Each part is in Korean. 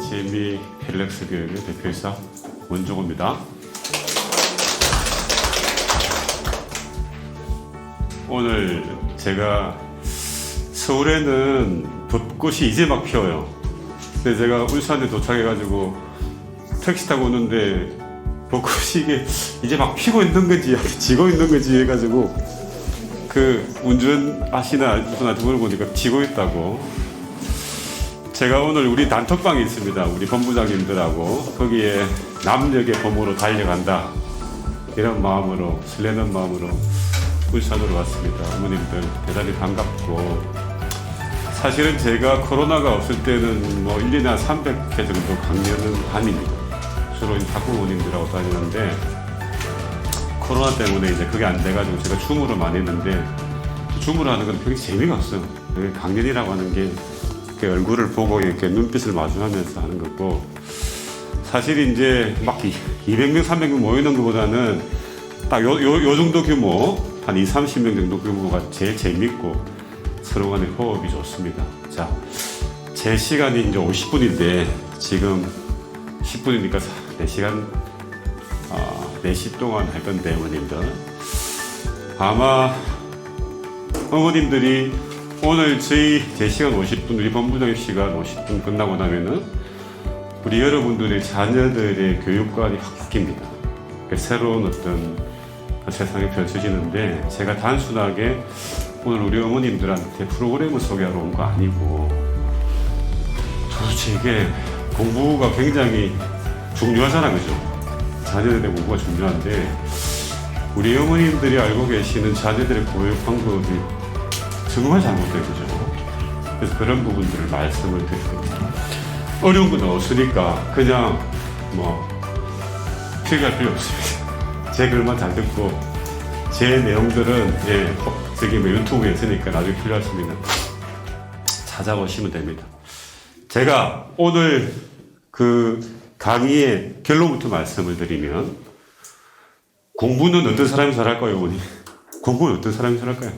CMB 헬렉스 교육의 대표이사 원종호입니다. 오늘 제가 서울에는 벚꽃이 이제 막 피어요. 근데 제가 울산에 도착해가지고 택시 타고 오는데 벚꽃이 이제 막 피고 있는 건지 지고 있는 건지 해가지고 그 운전하시나 분한테 물어보니까 지고 있다고. 제가 오늘 우리 단톡방이 있습니다. 우리 본부장님들하고 거기에 남녘의 봄으로 달려간다 이런 마음으로 설레는 마음으로 울산으로 왔습니다. 어머님들 대단히 반갑고, 사실은 제가 코로나가 없을 때는 뭐 1년에 한 300회 정도 강연은 아닙니다. 주로 학부모님들하고 다니는데 코로나 때문에 이제 그게 안 돼가지고 제가 줌으로 많이 했는데, 줌으로 하는 건 별로 재미가 없어요. 강연이라고 하는 게 이렇게 얼굴을 보고 이렇게 눈빛을 마주하면서 하는 거고, 사실 이제 막 200명, 300명 모이는 것보다는 딱 요 정도 규모, 한 20, 30명 정도 규모가 제일 재밌고 서로 간의 호흡이 좋습니다. 자, 제 시간이 이제 50분인데 지금 10분이니까 4시간, 4시 동안 할 건데, 어머님들. 아마 어머님들이 오늘 제 시간 50분, 우리 본부장님 시간 50분 끝나고 나면은 우리 여러분들의 자녀들의 교육관이 확 바뀝니다. 새로운 어떤 세상이 펼쳐지는데, 제가 단순하게 오늘 우리 어머님들한테 프로그램을 소개하러 온 거 아니고, 도대체 이게 공부가 굉장히 중요하잖아, 그죠? 자녀들의 공부가 중요한데, 우리 어머님들이 알고 계시는 자녀들의 교육 방법이 정말 잘못된 거죠. 그래서 그런 부분들을 말씀을 드릴 겁니다. 어려운 건 없으니까 그냥 필기할 필요 없습니다. 제 글만 잘 듣고, 제 내용들은 저기 유튜브에 있으니까 나중에 필요하시면 찾아보시면 됩니다. 제가 오늘 그 강의의 결론부터 말씀을 드리면, 공부는 어떤 사람이 잘할까요, 어머니? 공부는 어떤 사람이 잘할까요?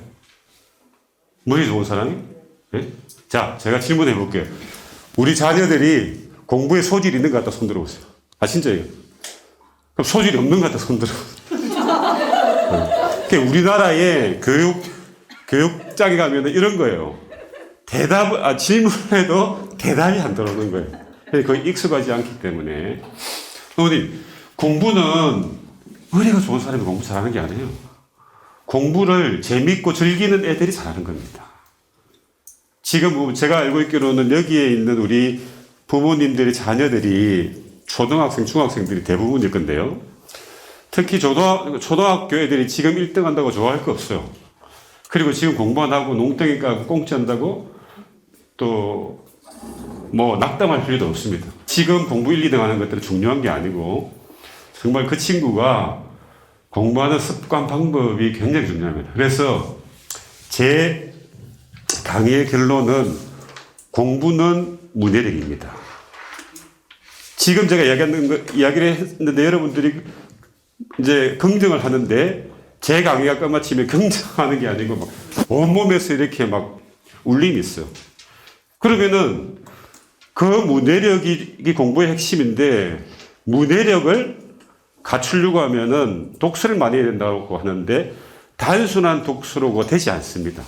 머리 좋은 사람이? 네? 자, 제가 질문해 볼게요. 우리 자녀들이 공부에 소질이 있는 것 같다 손 들어보세요. 아, 진짜예요. 그럼 소질이 없는 것 같다 손 들어보세요. 네. 우리나라의 교육장에 가면 이런 거예요. 질문을 해도 대답이 안 들어오는 거예요. 거의 익숙하지 않기 때문에. 어머님, 공부는 머리가 좋은 사람이 공부 잘하는 게 아니에요. 공부를 재밌고 즐기는 애들이 잘하는 겁니다. 지금 제가 알고 있기로는 여기에 있는 우리 부모님들의 자녀들이 초등학생, 중학생들이 대부분일 건데요. 특히 초등학교 애들이 지금 1등 한다고 좋아할 거 없어요. 그리고 지금 공부 안 하고 농땡이 까고 꽁찌한다고 또 낙담할 필요도 없습니다. 지금 공부 1, 2등 하는 것들은 중요한 게 아니고, 정말 그 친구가 공부하는 습관, 방법이 굉장히 중요합니다. 그래서 제 강의의 결론은 공부는 문해력입니다. 지금 제가 이야기를 했는데 여러분들이 이제 긍정을 하는데, 제 강의가 끝마치면 긍정하는 게 아니고 온몸에서 이렇게 울림이 있어요. 그러면은 그 문해력이 공부의 핵심인데, 문해력을 갖추려고 하면은 독서를 많이 해야 된다고 하는데, 단순한 독서로가 되지 않습니다.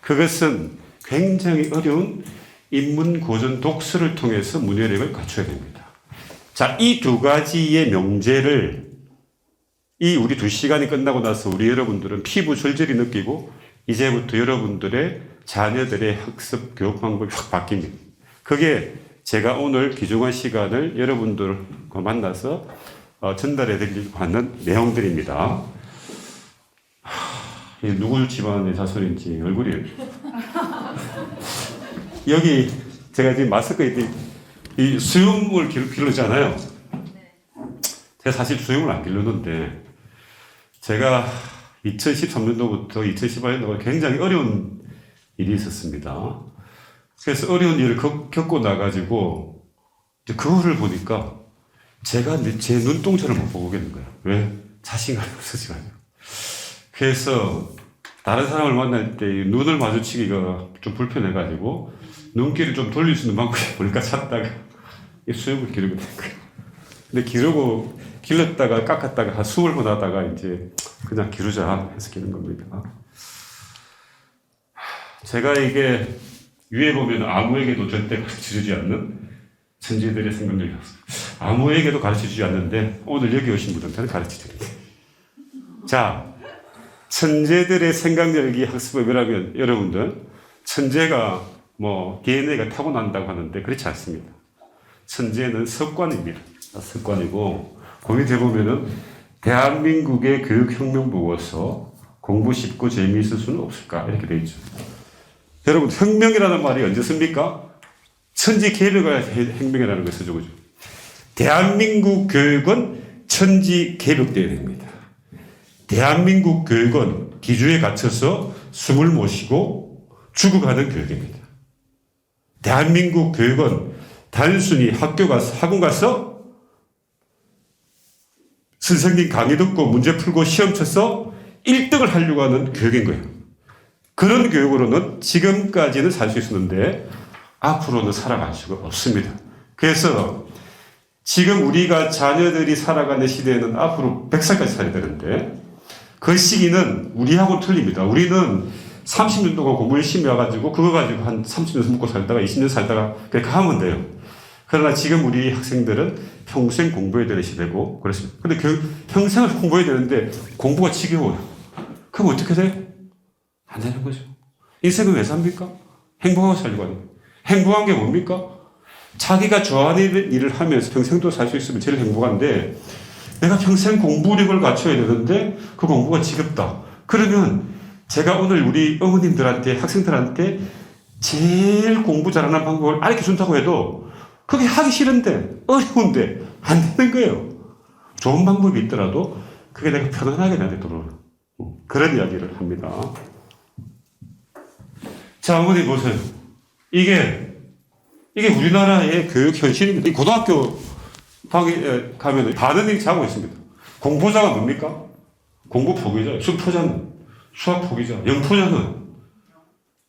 그것은 굉장히 어려운 인문고전 독서를 통해서 문해력을 갖춰야 됩니다. 자, 이 두 가지의 명제를 우리 2시간이 끝나고 나서 우리 여러분들은 피부 절절히 느끼고, 이제부터 여러분들의 자녀들의 학습 교육 방법이 확 바뀝니다. 그게 제가 오늘 귀중한 시간을 여러분들과 만나서 전달해 드리려고 하는 내용들입니다. 누구 집안의 자손인지 얼굴이 여기 제가 지금 마스크에 이 수염을 기르잖아요. 제가 사실 수염을 안 기르는데, 제가 2013년도부터 2018년도가 굉장히 어려운 일이 있었습니다. 그래서 어려운 일을 겪고 나가지고 그거를 보니까 제가 제 눈동자를 못 보고 있는 거예요. 왜? 자신감이 없어지가지고. 그래서 다른 사람을 만날 때 눈을 마주치기가 좀 불편해가지고 눈길을 좀 돌릴 수 있는 방법이 뭘까 찾다가 이 수염을 기르게 된 거예요. 근데 길렀다가 깎았다가 한 20번 하다가 이제 그냥 기르자 해서 기른 겁니다. 제가 이게 위에 보면 아무에게도 절대 가르쳐주지 않는 천재들의 생각력이었어요. 아무에게도 가르쳐주지 않는데 오늘 여기 오신 분들한테는 가르쳐드립니다. 자, 천재들의 생각력이 학습법이라면 여러분들 천재가 뭐 DNA가 타고난다고 하는데 그렇지 않습니다. 천재는 습관입니다. 습관이고 거기 대보면은 대한민국의 교육혁명 보고서 공부 쉽고 재미있을 수는 없을까 이렇게 돼 있죠. 여러분 혁명이라는 말이 언제 씁니까? 천지 개벽의 혁명이라는 걸 쓰죠. 그죠? 대한민국 교육은 천지 개벽돼야 됩니다. 대한민국 교육은 기주에 갇혀서 숨을 못 쉬고 죽어가는 교육입니다. 대한민국 교육은 단순히 학원 가서 선생님 강의 듣고 문제 풀고 시험 쳐서 1등을 하려고 하는 교육인 거예요. 그런 교육으로는 지금까지는 살 수 있었는데 앞으로는 살아갈 수가 없습니다. 그래서 지금 우리가 자녀들이 살아가는 시대에는 앞으로 100살까지 살아야 되는데 그 시기는 우리하고 틀립니다. 우리는 30년 동안 공부 열심히 와가지고 그거 가지고 한 30년 먹고 살다가 20년 살다가 그렇게 하면 돼요. 그러나 지금 우리 학생들은 평생 공부해야 되는 시대고 그렇습니다. 근데 평생을 공부해야 되는데 공부가 지겨워요. 그럼 어떻게 돼요? 안 되는 거죠. 인생은 왜 삽니까? 행복하고 살려고 하는 거예요. 행복한 게 뭡니까? 자기가 좋아하는 일을 하면서 평생도 살 수 있으면 제일 행복한데 내가 평생 공부력을 갖춰야 되는데 그 공부가 지겹다. 그러면 제가 오늘 우리 어머님들한테 학생들한테 제일 공부 잘하는 방법을 알려준다고 해도 그게 하기 싫은데 어려운데 안 되는 거예요. 좋은 방법이 있더라도 그게 내가 편안하게 되도록 그런 이야기를 합니다. 자, 어머니 보세요. 이게 우리나라의 교육 현실입니다. 이 고등학교 방에 가면 반은 이렇게 하고 있습니다. 공포자가 뭡니까? 공부 포기자, 수포자는 수학 포기자, 영포자는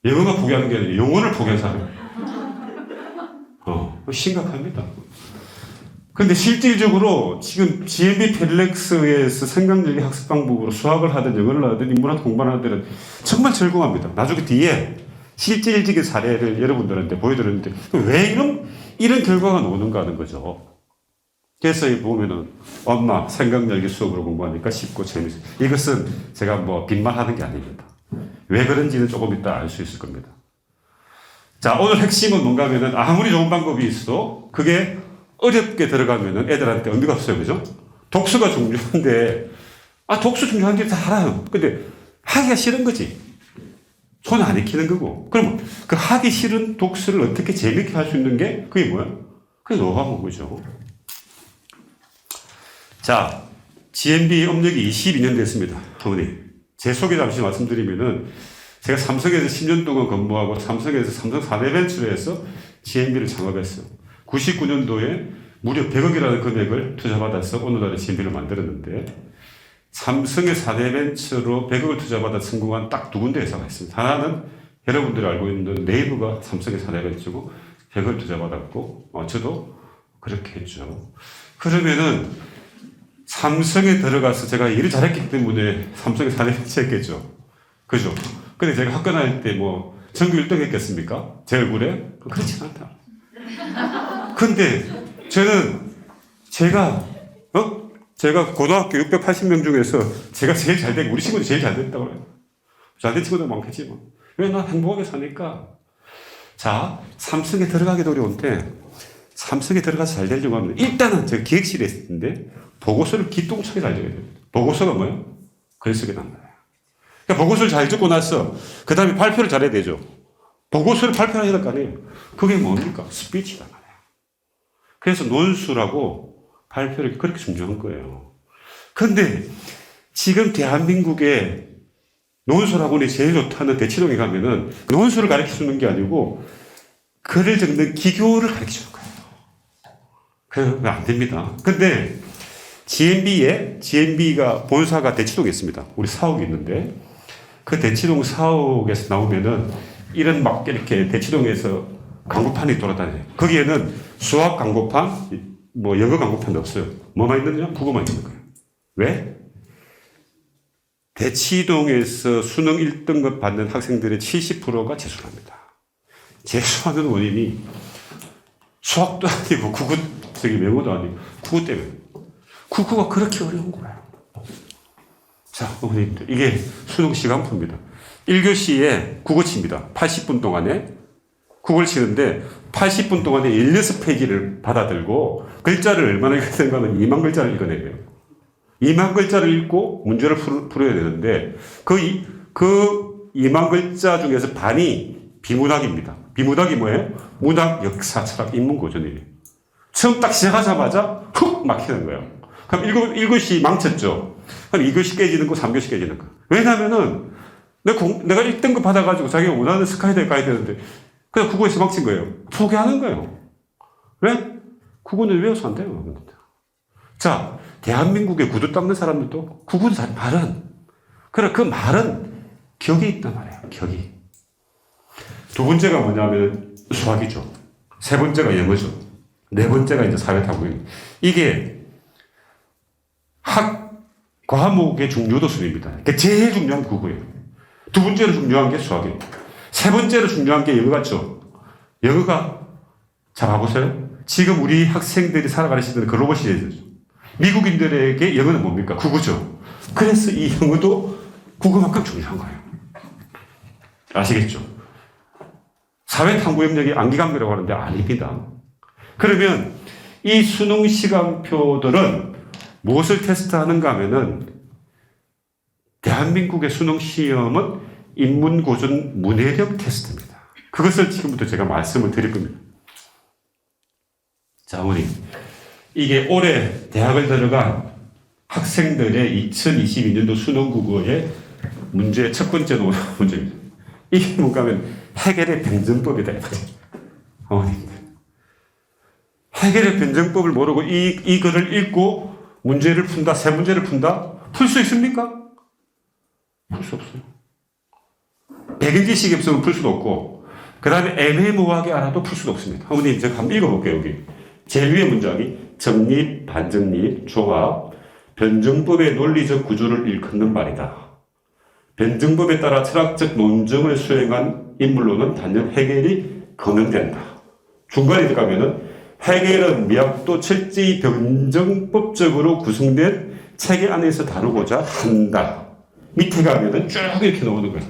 영어가 포기하는 게 아니라 영어를 포기한 사람이에요. 심각합니다. 근데 실질적으로 지금 GMB 펠렉스에서 생각력의 학습 방법으로 수학을 하든 영어를 하든 인문학 공부를 하든 정말 즐거워합니다. 나중에 뒤에 실질적인 사례를 여러분들한테 보여드렸는데 왜 이런 결과가 나오는가 하는 거죠. 그래서 보면은 엄마 생각력의 수업으로 공부하니까 쉽고 재밌어요. 이것은 제가 뭐 빈말하는 게 아닙니다. 왜 그런지는 조금 이따 알 수 있을 겁니다. 자, 오늘 핵심은 뭔가 하면은 아무리 좋은 방법이 있어도 그게 어렵게 들어가면은 애들한테 의미가 없어요. 그죠? 독서가 중요한데, 독서 중요한지 다 알아요. 근데 하기가 싫은 거지. 손 안 익히는 거고. 그러면 그 하기 싫은 독서를 어떻게 재밌게 할 수 있는 게 그게 뭐야? 그게 노하우인 거죠. 자, GMB 업력이 22년 됐습니다. 어머니. 제 소개 잠시 말씀드리면은 제가 삼성에서 10년 동안 근무하고 삼성 4대 벤처를 해서 GMB를 창업했어요. 99년도에 무려 100억이라는 금액을 투자받아서 오늘날의 GMB를 만들었는데 삼성의 4대 벤처로 100억을 투자받아 성공한 딱 두 군데 회사가 있습니다. 하나는 여러분들이 알고 있는 네이버가 삼성의 4대 벤처고 100억을 투자받았고 저도 그렇게 했죠. 그러면은 삼성에 들어가서 제가 일을 잘했기 때문에 삼성의 4대 벤처 했겠죠. 그죠? 근데 제가 학교 다닐 때 뭐 전교 1등 했겠습니까? 제 얼굴에? 그렇지 않다. 근데 제가 고등학교 680명 중에서 제가 제일 잘 되고 우리 친구들이 제일 잘 됐다고 그래요. 잘 된 친구들 많겠지만. 왜? 난 행복하게 사니까. 자, 삼성에 들어가기도 어려운데 삼성에 들어가서 잘 되려고 하면 일단은 제가 기획실에 있었는데 보고서를 기똥차게 잘 적어야 됩니다. 보고서가 뭐예요? 글 쓰기 난 거예요. 그러니까 보고서를 잘 적고 나서 그 다음에 발표를 잘해야 되죠. 보고서를 발표해야 될 거 아니에요. 그게 뭡니까? 스피치다 말이에요. 그래서 논술하고 발표를 그렇게 중요한 거예요. 그런데 지금 대한민국에 논술학원이 제일 좋다는 대치동에 가면은 논술을 가르쳐 주는 게 아니고 글을 적는 기교를 가르쳐 주는 거예요. 그러면 안 됩니다. 근데 GMB가 본사가 대치동에 있습니다. 우리 사옥이 있는데 그 대치동 사옥에서 나오면은 이런 막 이렇게 대치동에서 광고판이 돌아다녀요. 거기에는 수학 광고판, 뭐 영어 광고판도 없어요. 뭐만 있느냐? 국어만 있는 거예요. 왜? 대치동에서 수능 1등급 받는 학생들의 70%가 재수합니다. 재수하는 원인이 수학도 아니고 국어, 외모도 아니고 국어 때문에. 국어가 그렇게 어려운 거예요. 자, 어머님들, 이게 수능 시간표입니다. 1교시에 국어 칩니다. 80분 동안에 국어를 치는데 80분 동안에 16페이지를 받아들고 글자를 얼마나 읽어야 되는가 하면 2만 글자를 읽어내야 돼요. 2만 글자를 읽고 문제를 풀어야 되는데 그 2만 글자 중에서 반이 비문학입니다. 비문학이 뭐예요? 문학, 역사, 철학, 인문, 고전이에요. 처음 딱 시작하자마자 훅 막히는 거예요. 그럼 1교시 망쳤죠. 그럼 2교시 깨지는 거, 3교시 깨지는 거. 왜냐면은 내가 1등급 받아가지고 자기가 원하는 스카이드에 가야 되는데 그냥 국어에서 망친 거예요. 포기하는 거예요. 왜? 국어는 외워서 안 돼요. 자, 대한민국의 구두 닦는 사람들도 국어는 잘 말은. 그래, 그 말은 격이 있단 말이에요. 격이. 두 번째가 뭐냐면 수학이죠. 세 번째가 영어죠. 네 번째가 이제 사회탐구입니다. 이게 과목의 중요도 순입니다. 그러니까 제일 중요한 게 국어예요. 두 번째로 중요한 게 수학이에요. 세 번째로 중요한 게 영어 같죠? 영어가, 잘 봐보세요. 지금 우리 학생들이 살아가는 시대는 글로벌 시대죠. 미국인들에게 영어는 뭡니까? 국어죠. 그래서 이 영어도 국어만큼 중요한 거예요. 아시겠죠? 사회탐구 영역이 암기감이라고 하는데 아닙니다. 그러면 이 수능 시간표들은 무엇을 테스트하는가 하면은 대한민국의 수능 시험은 인문고전 문해력 테스트입니다. 그것을 지금부터 제가 말씀을 드릴 겁니다. 자, 어머니. 이게 올해 대학을 들어간 학생들의 2022년도 수능 국어의 문제 첫 번째 문제입니다. 이게 뭔가 하면 해겔의 변증법이다. 어머니. 해겔의 변증법을 모르고 이 글을 읽고 문제를 푼다, 세 문제를 푼다? 풀 수 있습니까? 풀 수 없어요. 백인 지식이 없으면 풀 수도 없고, 그 다음에 애매모호하게 알아도 풀 수도 없습니다. 어머님, 제가 한번 읽어볼게요, 여기. 제일 위에 문장이 정립, 반정립, 종합, 변증법의 논리적 구조를 일컫는 말이다. 변증법에 따라 철학적 논증을 수행한 인물로는 단연 해겔이 거명된다. 중간에 들어가면은 해겔은 미학도 철저히 변증법적으로 구성된 체계 안에서 다루고자 한다. 밑에 가면은 쭉 이렇게 나오는 거예요.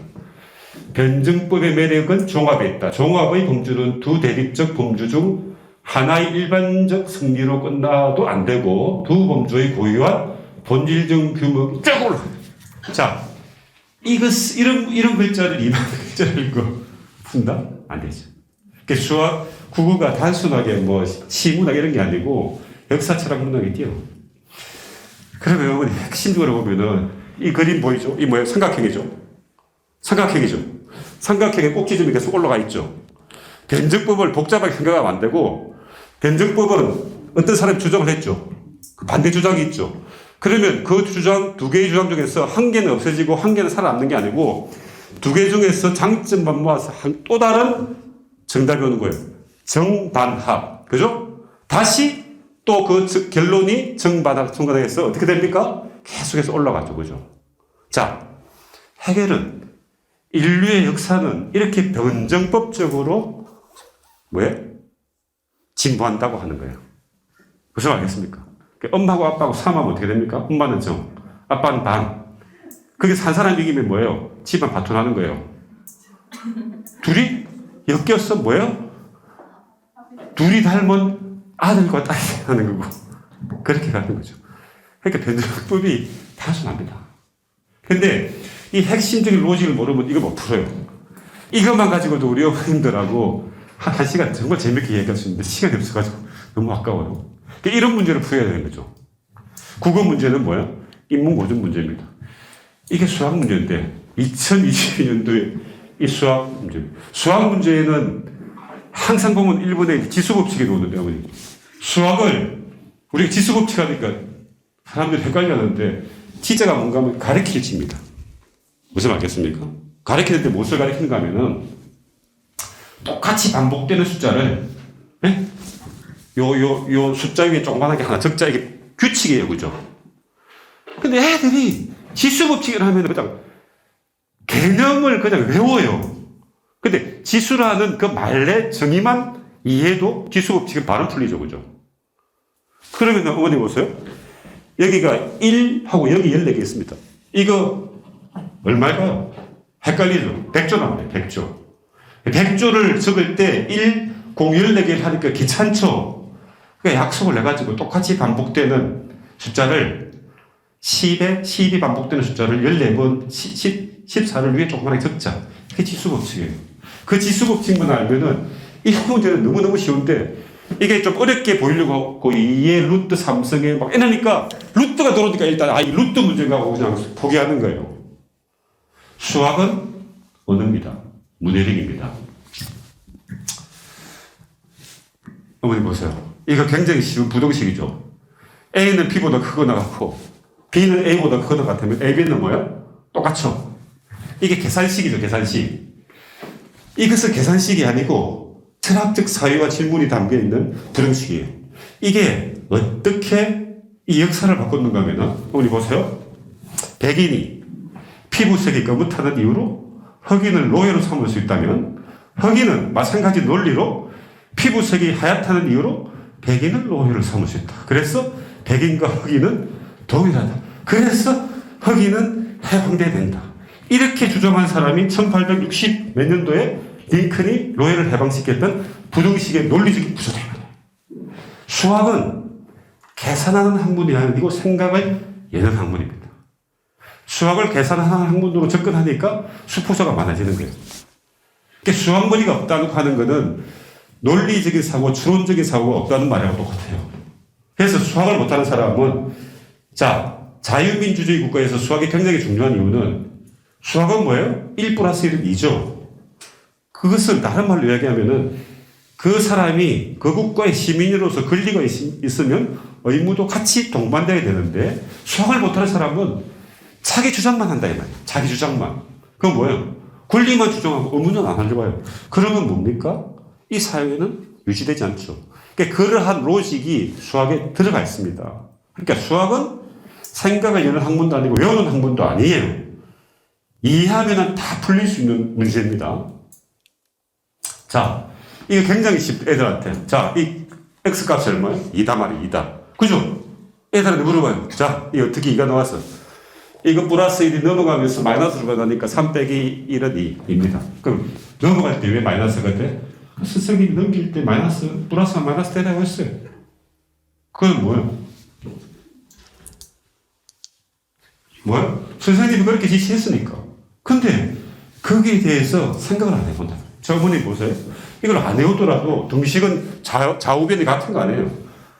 변증법의 매력은 종합에 있다. 종합의 범주는 두 대립적 범주 중 하나의 일반적 승리로 끝나도 안 되고 두 범주의 고유한 본질적 규모가 쫙 올라가요. 자, 이런 글자를 2만 글자를 읽고 푼다? 안 되죠. 그러니까 수학, 국어가 단순하게 뭐 시문학 이런 게 아니고 역사, 철학, 문학이 뛰어. 그러면 핵심적으로 보면은 이 그림 보이죠? 이 뭐예요? 삼각형이죠. 삼각형이죠. 삼각형에 꼭지점이 계속 올라가 있죠. 변증법을 복잡하게 생각하면 안 되고, 변증법은 어떤 사람이 주장을 했죠. 반대 주장이 있죠. 그러면 그 주장, 두 개의 주장 중에서 한 개는 없어지고 한 개는 살아남는 게 아니고, 두 개 중에서 장점만 모아서 또 다른 정답이 오는 거예요. 정반합. 그죠? 다시 또 그 결론이 정반합, 정반합에서 어떻게 됩니까? 계속해서 올라가죠. 그죠? 자, 해겔은 인류의 역사는 이렇게 변증법적으로 뭐예요? 진보한다고 하는 거예요. 무슨 말이겠습니까? 엄마하고 아빠하고 싸움하면 어떻게 됩니까? 엄마는 정, 아빠는 반. 그게 산 사람 이기면 뭐예요? 집안 바톤하는 거예요. 둘이 엮여서 뭐예요? 둘이 닮은 아들과 딸이 하는 거고 그렇게 가는 거죠. 그러니까 변증법이 단순합니다. 근데 이 핵심적인 로직을 모르면 이거 못 풀어요. 이것만 가지고도 우리 어머님들하고 한 시간 정말 재밌게 얘기할 수 있는데 시간이 없어가지고 너무 아까워요. 그러니까 이런 문제를 풀어야 되는 거죠. 국어 문제는 뭐예요? 인문고전 문제입니다. 이게 수학 문제인데 2022년도에 이 수학 문제. 수학 문제는 항상 보면 일본의 지수법칙이 나오는데 어머니. 수학을 우리가 지수법칙 하니까 사람들이 헷갈려 하는데 지자가 뭔가 하면 가르칠 칩니다. 무슨 말겠습니까? 가르치는데 무엇을 가르치는가 하면은 똑같이 반복되는 숫자를 요 숫자 위에 조그만하게 하나 적자, 이게 규칙이에요. 그죠? 근데 애들이 지수법칙을 하면 그냥 개념을 그냥 외워요. 근데 지수라는 그 말의 정의만 이해해도 지수법칙은 바로 풀리죠. 그죠? 그러면 어머니 보세요. 여기가 1하고 여기 14개 있습니다. 이거 얼마일까요? 헷갈리죠? 100조 나와요. 100조. 100조를 적을 때 1, 0, 14개를 하니까 귀찮죠? 그러니까 약속을 내가지고 똑같이 반복되는 숫자를 10이 반복되는 숫자를 14번, 14를 위에 조그맣게 적자. 그게 지수법칙이에요. 그 지수법칙만 알면은 이 문제는 너무너무 쉬운데 이게 좀 어렵게 보이려고 하고 2의 루트 3승에 막 이러니까 루트가 들어오니까 일단 이 루트 문제가 하고 그냥 포기하는 거예요. 수학은 언어입니다. 문해력입니다. 어머니 보세요. 이거 굉장히 쉬운 부동식이죠. A는 B보다 크거나 같고 B는 A보다 크거나 같으면 A, B는 뭐예요? 똑같죠. 이게 계산식이죠. 계산식. 이것은 계산식이 아니고 철학적 사유와 질문이 담겨있는 부등식이에요. 이게 어떻게 이 역사를 바꿨는가 하면은 어머니 보세요. 백인이 피부색이 검은타는 이유로 흑인을 노예로 삼을 수 있다면 흑인은 마찬가지 논리로 피부색이 하얗다는 이유로 백인을 노예로 삼을 수 있다. 그래서 백인과 흑인은 동일하다. 그래서 흑인은 해방돼야 된다. 이렇게 주장한 사람이 1860 몇 년도에 링컨이 노예를 해방시켰던 부등식의 논리적인 구조다. 수학은 계산하는 학문이 아니고 생각을 여는 학문입니다. 수학을 계산하는 학문으로 접근하니까 수포자가 많아지는 거예요. 그러니까 수학머리가 없다고 하는 것은 논리적인 사고, 추론적인 사고가 없다는 말이랑 똑같아요. 그래서 수학을 못하는 사람은 자유민주주의 국가에서 수학이 굉장히 중요한 이유는 수학은 뭐예요? 1 플러스 1은 2죠. 그것을 다른 말로 이야기하면은 그 사람이 그 국가의 시민으로서 권리가 있으면 의무도 같이 동반돼야 되는데 수학을 못하는 사람은 자기 주장만 한다 이 말이에요. 자기 주장만. 그건 뭐예요? 권리만 주장하고 의무는 안 하려고 해요. 그러면 뭡니까? 이 사회는 유지되지 않죠. 그러니까 그러한 로직이 수학에 들어가 있습니다. 그러니까 수학은 생각을 여는 학문도 아니고 외우는 학문도 아니에요. 이해하면 다 풀릴 수 있는 문제입니다. 자, 이거 굉장히 쉽다, 애들한테. 자, 이 X값이 얼마예요? 2다 말이에요, 2다. 그죠? 애들한테 물어봐요. 자, 이거 어떻게 2가 나왔어? 이거 플러스 1이 넘어가면서 마이너스로 가니까 3 빼기 1은 2입니다. 그럼 넘어갈 때 왜 마이너스가 돼? 스승이 넘길 때 플러스가 마이너스 되라고 했어요. 그건 뭐예요? 뭐예요? 선생님이 그렇게 지시했으니까. 근데 거기에 대해서 생각을 안 해본다. 저 어머니 보세요. 이걸 안 해오더라도 등식은 좌우변이 같은 거 아니에요.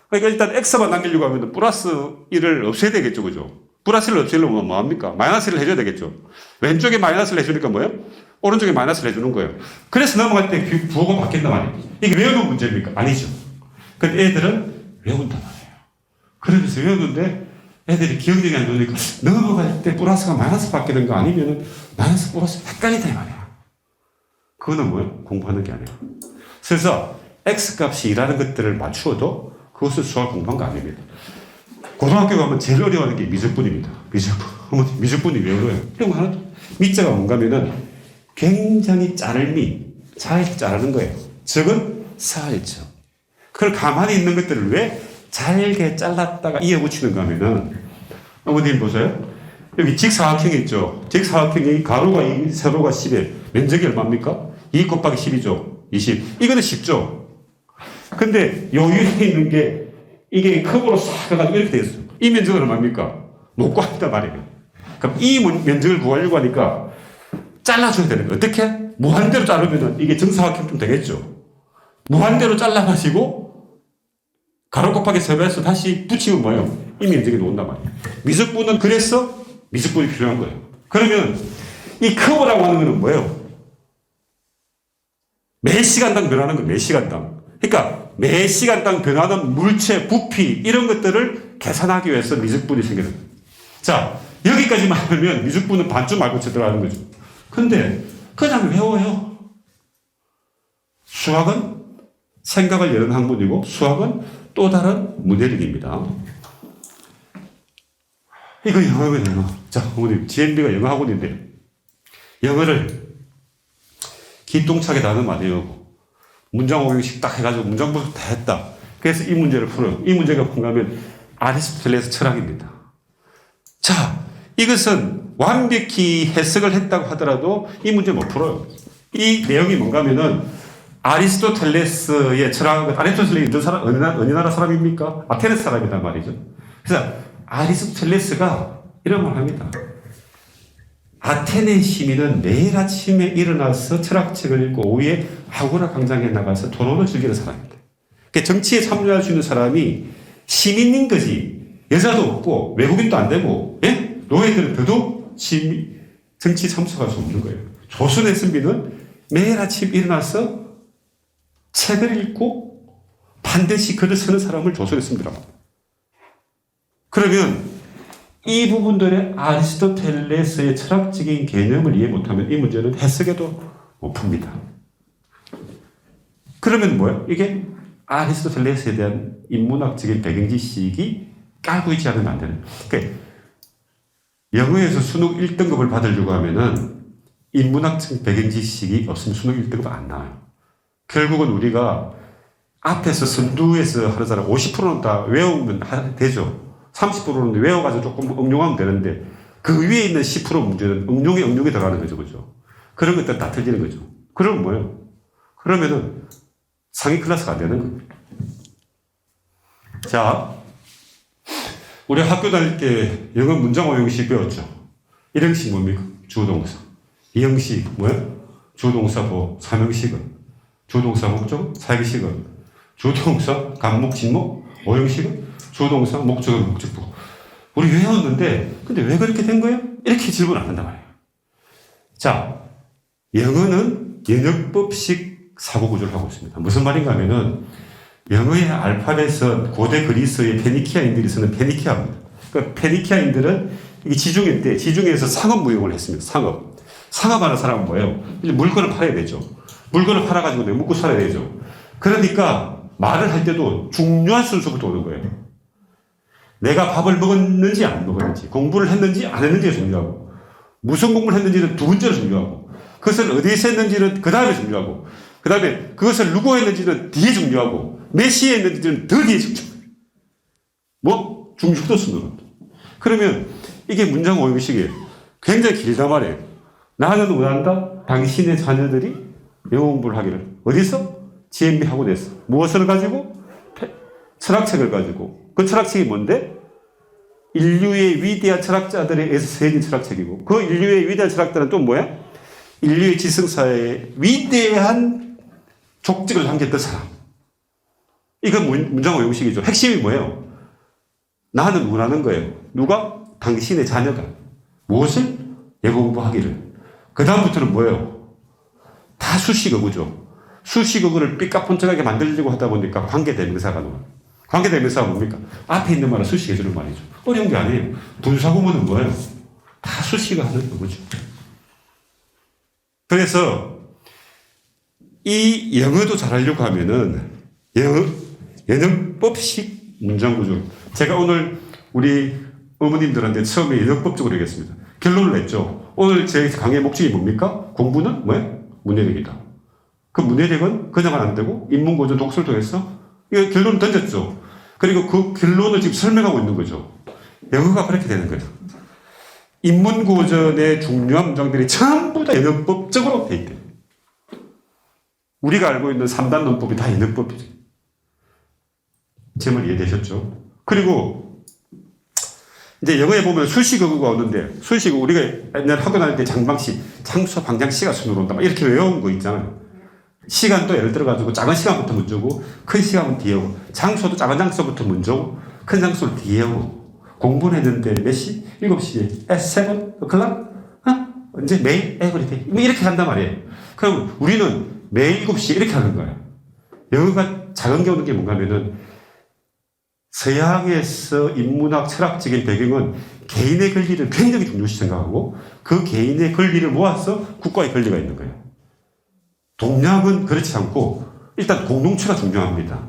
그러니까 일단 X만 남기려고 하면 플러스 1을 없애야 되겠죠. 그죠? 플러스 1을 없애려면 뭐합니까? 마이너스 1을 해줘야 되겠죠. 왼쪽에 마이너스를 해주니까 뭐예요? 오른쪽에 마이너스를 해주는 거예요. 그래서 넘어갈 때 부호가 바뀐단 말이에요. 이게 외우는 문제입니까? 아니죠. 근데 애들은 외운단 말이에요. 그러면서 외우는데 애들이 기억력이 안 좋으니까 넘어갈 때 플러스가 마이너스 바뀌는 거 아니면은 마이너스 플러스 헷갈리다 이 말이야. 그거는 뭐예요? 공부하는 게 아니에요. 그래서 X값이 2라는 것들을 맞추어도 그것은 수학 공부한 거 아닙니다. 고등학교 가면 제일 어려워하는 게 미적분입니다. 미적분. 미적분이 왜 어려워요? 이런 거 하나도. 미자가 뭔가 하면은 굉장히 잘 자르는 거예요. 적은 살죠. 그걸 가만히 있는 것들을 왜 잘게 잘랐다가 이어붙이는가 하면은, 어머님 보세요. 여기 직사각형이 있죠. 직사각형이 가로가 2, 세로가 10에 면적이 얼마입니까? 2 곱하기 10이죠. 20. 이거는 쉽죠. 근데 요 위에 있는 게 이게 컵으로 싹 가가지고 이렇게 되어 있어요. 이 면적은 얼마입니까? 못 구한단 말이에요. 그럼 이 면적을 구하려고 하니까 잘라줘야 되는 거예요. 어떻게? 무한대로 자르면 이게 정사각형 좀 되겠죠. 무한대로 잘라가지고 가로 곱하기 세로해서 다시 붙이면 뭐예요? 이 면적이 나온단 말이에요. 미적분은 그래서 미적분이 필요한 거예요. 그러면 이 커브라고 하는 거는 뭐예요? 매 시간당 변하는 거예요. 매 시간당. 그러니까 매 시간당 변하는 물체, 부피 이런 것들을 계산하기 위해서 미적분이 생기는 거예요. 자, 여기까지만 하면 미적분은 반쯤 알고 들어가는 거죠. 근데 그냥 외워요. 수학은 생각을 여는 학문이고 수학은 또 다른 문해력입니다. 이거 영어거든요. 자, 어머님, GMB가 영어 학원인데 영어를 기똥차게 단어 많이 외우고 문장 5형식 딱 해가지고 문장 분석 다 했다. 그래서 이 문제를 풀어요. 이 문제가 뭔가면 아리스토텔레스 철학입니다. 자, 이것은 완벽히 해석을 했다고 하더라도 이 문제 못 풀어요. 이 내용이 뭔가면은 아리스토텔레스의 철학은 아리스토텔레스 어느 나라 사람입니까? 아테네 사람이란 말이죠. 그래서 아리스토텔레스가 이런 말 합니다. 아테네 시민은 매일 아침에 일어나서 철학책을 읽고 오후에 아고라 광장에 나가서 토론을 즐기는 사람입니다. 그러니까 정치에 참여할 수 있는 사람이 시민인 거지. 여자도 없고 외국인도 안 되고 노예들은 더더욱 정치 참석할 수 없는 거예요. 조선의 선비는 매일 아침 일어나서 책을 읽고 반드시 글을 쓰는 사람을 조선의 선비라고 합니다. 그러면 이 부분들의 아리스토텔레스의 철학적인 개념을 이해 못하면 이 문제는 해석에도 못 풉니다. 그러면 뭐예요? 이게 아리스토텔레스에 대한 인문학적인 배경지식이 깔고 있지 않으면 안 되는. 그러니까 영어에서 수능 1등급을 받으려고 하면은 인문학적 배경지식이 없으면 수능 1등급 안 나와요. 결국은 우리가 앞에서 선두에서 하는 사람 50%는 다 외우면 되죠. 30%는 외워가지고 조금 응용하면 되는데 그 위에 있는 10% 문제는 응용이 들어가는 거죠. 그죠? 그런 것들 다 틀리는 거죠. 그러면 뭐예요? 그러면은 상위 클래스가 안 되는 거예요. 자, 우리 학교 다닐 때 영어 문장 5형식 배웠죠. 1형식 뭡니까? 주동사. 2형식 뭐예요? 주동사 뭐 3형식은 주동사 목적, 4형식은 주동사 간목 진목, 5형식은 주동사 목적은 목적부. 우리 외웠는데 근데 왜 그렇게 된 거예요? 이렇게 질문 안 한단 말이에요. 자, 영어는 연역법식 사고구조를 하고 있습니다. 무슨 말인가 하면은 영어의 알파벳은 고대 그리스의 페니키아인들이 쓰는 페니키아입니다. 그러니까 페니키아인들은 이게 지중해 때 지중해에서 상업 무역을 했습니다. 상업하는 사람은 뭐예요? 물건을 팔아야 되죠. 물건을 팔아가지고 내가 먹고 살아야 되죠. 그러니까 말을 할 때도 중요한 순서부터 오는 거예요. 내가 밥을 먹었는지 안 먹었는지, 공부를 했는지 안 했는지가 중요하고, 무슨 공부를 했는지는 두 번째로 중요하고, 그것을 어디서 했는지는 그 다음에 중요하고, 그 다음에 그것을 누구 했는지는 뒤에 중요하고, 몇 시에 했는지는 더 뒤에 중요해요. 뭐? 중식도 순으로. 그러면 이게 문장 5형식이에요. 굉장히 길단 말이에요. 나는 원한다. 당신의 자녀들이 영어 공부를 하기를. 어디서? GMB 학원에서. 무엇을 가지고? 철학책을 가지고. 그 철학책이 뭔데? 인류의 위대한 철학자들에 의해서 세진 철학책이고, 그 인류의 위대한 철학자는 또 뭐야? 인류의 지성사회에 위대한 족적을 남겼던 사람. 이건 문장 5형식이죠. 핵심이 뭐예요? 나는 원하는 거예요. 누가? 당신의 자녀가. 무엇을? 영어 공부하기를. 그 다음부터는 뭐예요? 다 수식어구죠. 수식어구를 삐까뻔쩍하게 만들려고 하다 보니까 관계대명사가 나와요. 관계대명사가 뭡니까? 앞에 있는 말은 수식해주는 말이죠. 어려운 게 아니에요. 분사구문은 뭐예요? 다 수식어 하는 거죠. 그래서 이 영어도 잘하려고 하면은 연역법식 문장구조. 제가 오늘 우리 어머님들한테 처음에 연역법적으로 얘기했습니다. 결론을 냈죠. 오늘 제 강의 목적이 뭡니까? 공부는 뭐예요? 문해력이다. 그 문해력은 그냥 안 되고 인문고전 독서를 통해서 이거 결론을 던졌죠. 그리고 그 결론을 지금 설명하고 있는 거죠. 영어가 그렇게 되는 거예요. 인문고전의 중요한 문장들이 전부 다 연역법적으로 돼 있대요. 우리가 알고 있는 3단 논법이 다 연역법이죠. 제 말 이해되셨죠? 그리고 이제 영어에 보면 수식어구가 오는데, 수식어 우리가 옛날 학교 다닐 때 장방시, 장수, 방장시가 순으로 온다. 이렇게 외운 거 있잖아요. 시간도 예를 들어가지고 작은 시간부터 먼저 오고, 큰 시간은 뒤에 오고, 장소도 작은 장소부터 먼저 오고, 큰 장소를 뒤에 오고, 공부를 했는데 몇 시? 7시에, at 7 o'clock? 언제? 매일? everyday? 이렇게 한단 말이에요. 그럼 우리는 매일 7시 이렇게 하는 거예요. 영어가 작은 게 오는 게 뭔가 하면은, 서양에서 인문학 철학적인 배경은 개인의 권리를 굉장히 중요시 생각하고 그 개인의 권리를 모아서 국가의 권리가 있는 거예요. 동양은 그렇지 않고 일단 공동체가 중요합니다.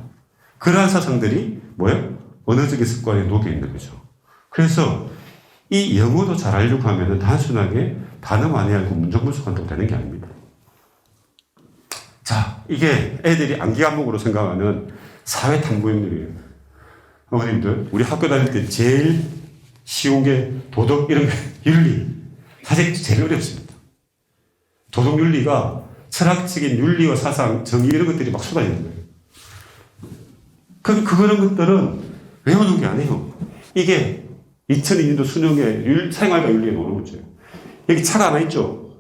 그러한 사상들이 뭐예요? 언어적인 습관에 녹여 있는 거죠. 그래서 이 영어도 잘 알려고 하면은 단순하게 단어 많이 알고 문장 분석한다고 되는 게 아닙니다. 자, 이게 애들이 암기 과목으로 생각하는 사회 탐구 영역이에요. 어머님들, 우리 학교 다닐 때 제일 쉬운 게 도덕, 이런 게, 윤리. 사실 제일 어렵습니다. 도덕 윤리가 철학적인 윤리와 사상, 정의 이런 것들이 막 쏟아지는 거예요. 그런 것들은 외우는 게 아니에요. 이게 2002년도 수능에 생활과 윤리에 나오는 문제예요. 여기 차가 하나 있죠?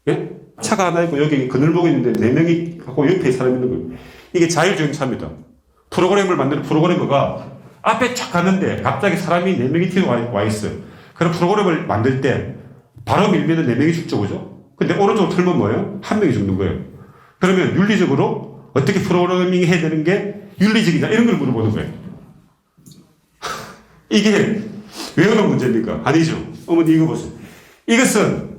예? 차가 하나 있고 여기 그늘목이 있는데 4명이 갖고 옆에 사람이 있는 거예요. 이게 자율주행차입니다. 프로그램을 만드는 프로그래머가 앞에 쫙 가는데 갑자기 사람이 4명이 뒤에 와 있어요. 그럼 프로그램을 만들 때 바로 밀면 4명이 죽죠, 그죠? 근데 오른쪽으로 틀면 뭐예요? 1명이 죽는 거예요. 그러면 윤리적으로 어떻게 프로그래밍 해야 되는 게 윤리적이냐 이런 걸 물어보는 거예요. 이게 외우는 문제입니까? 아니죠. 어머니 이거 보세요. 이것은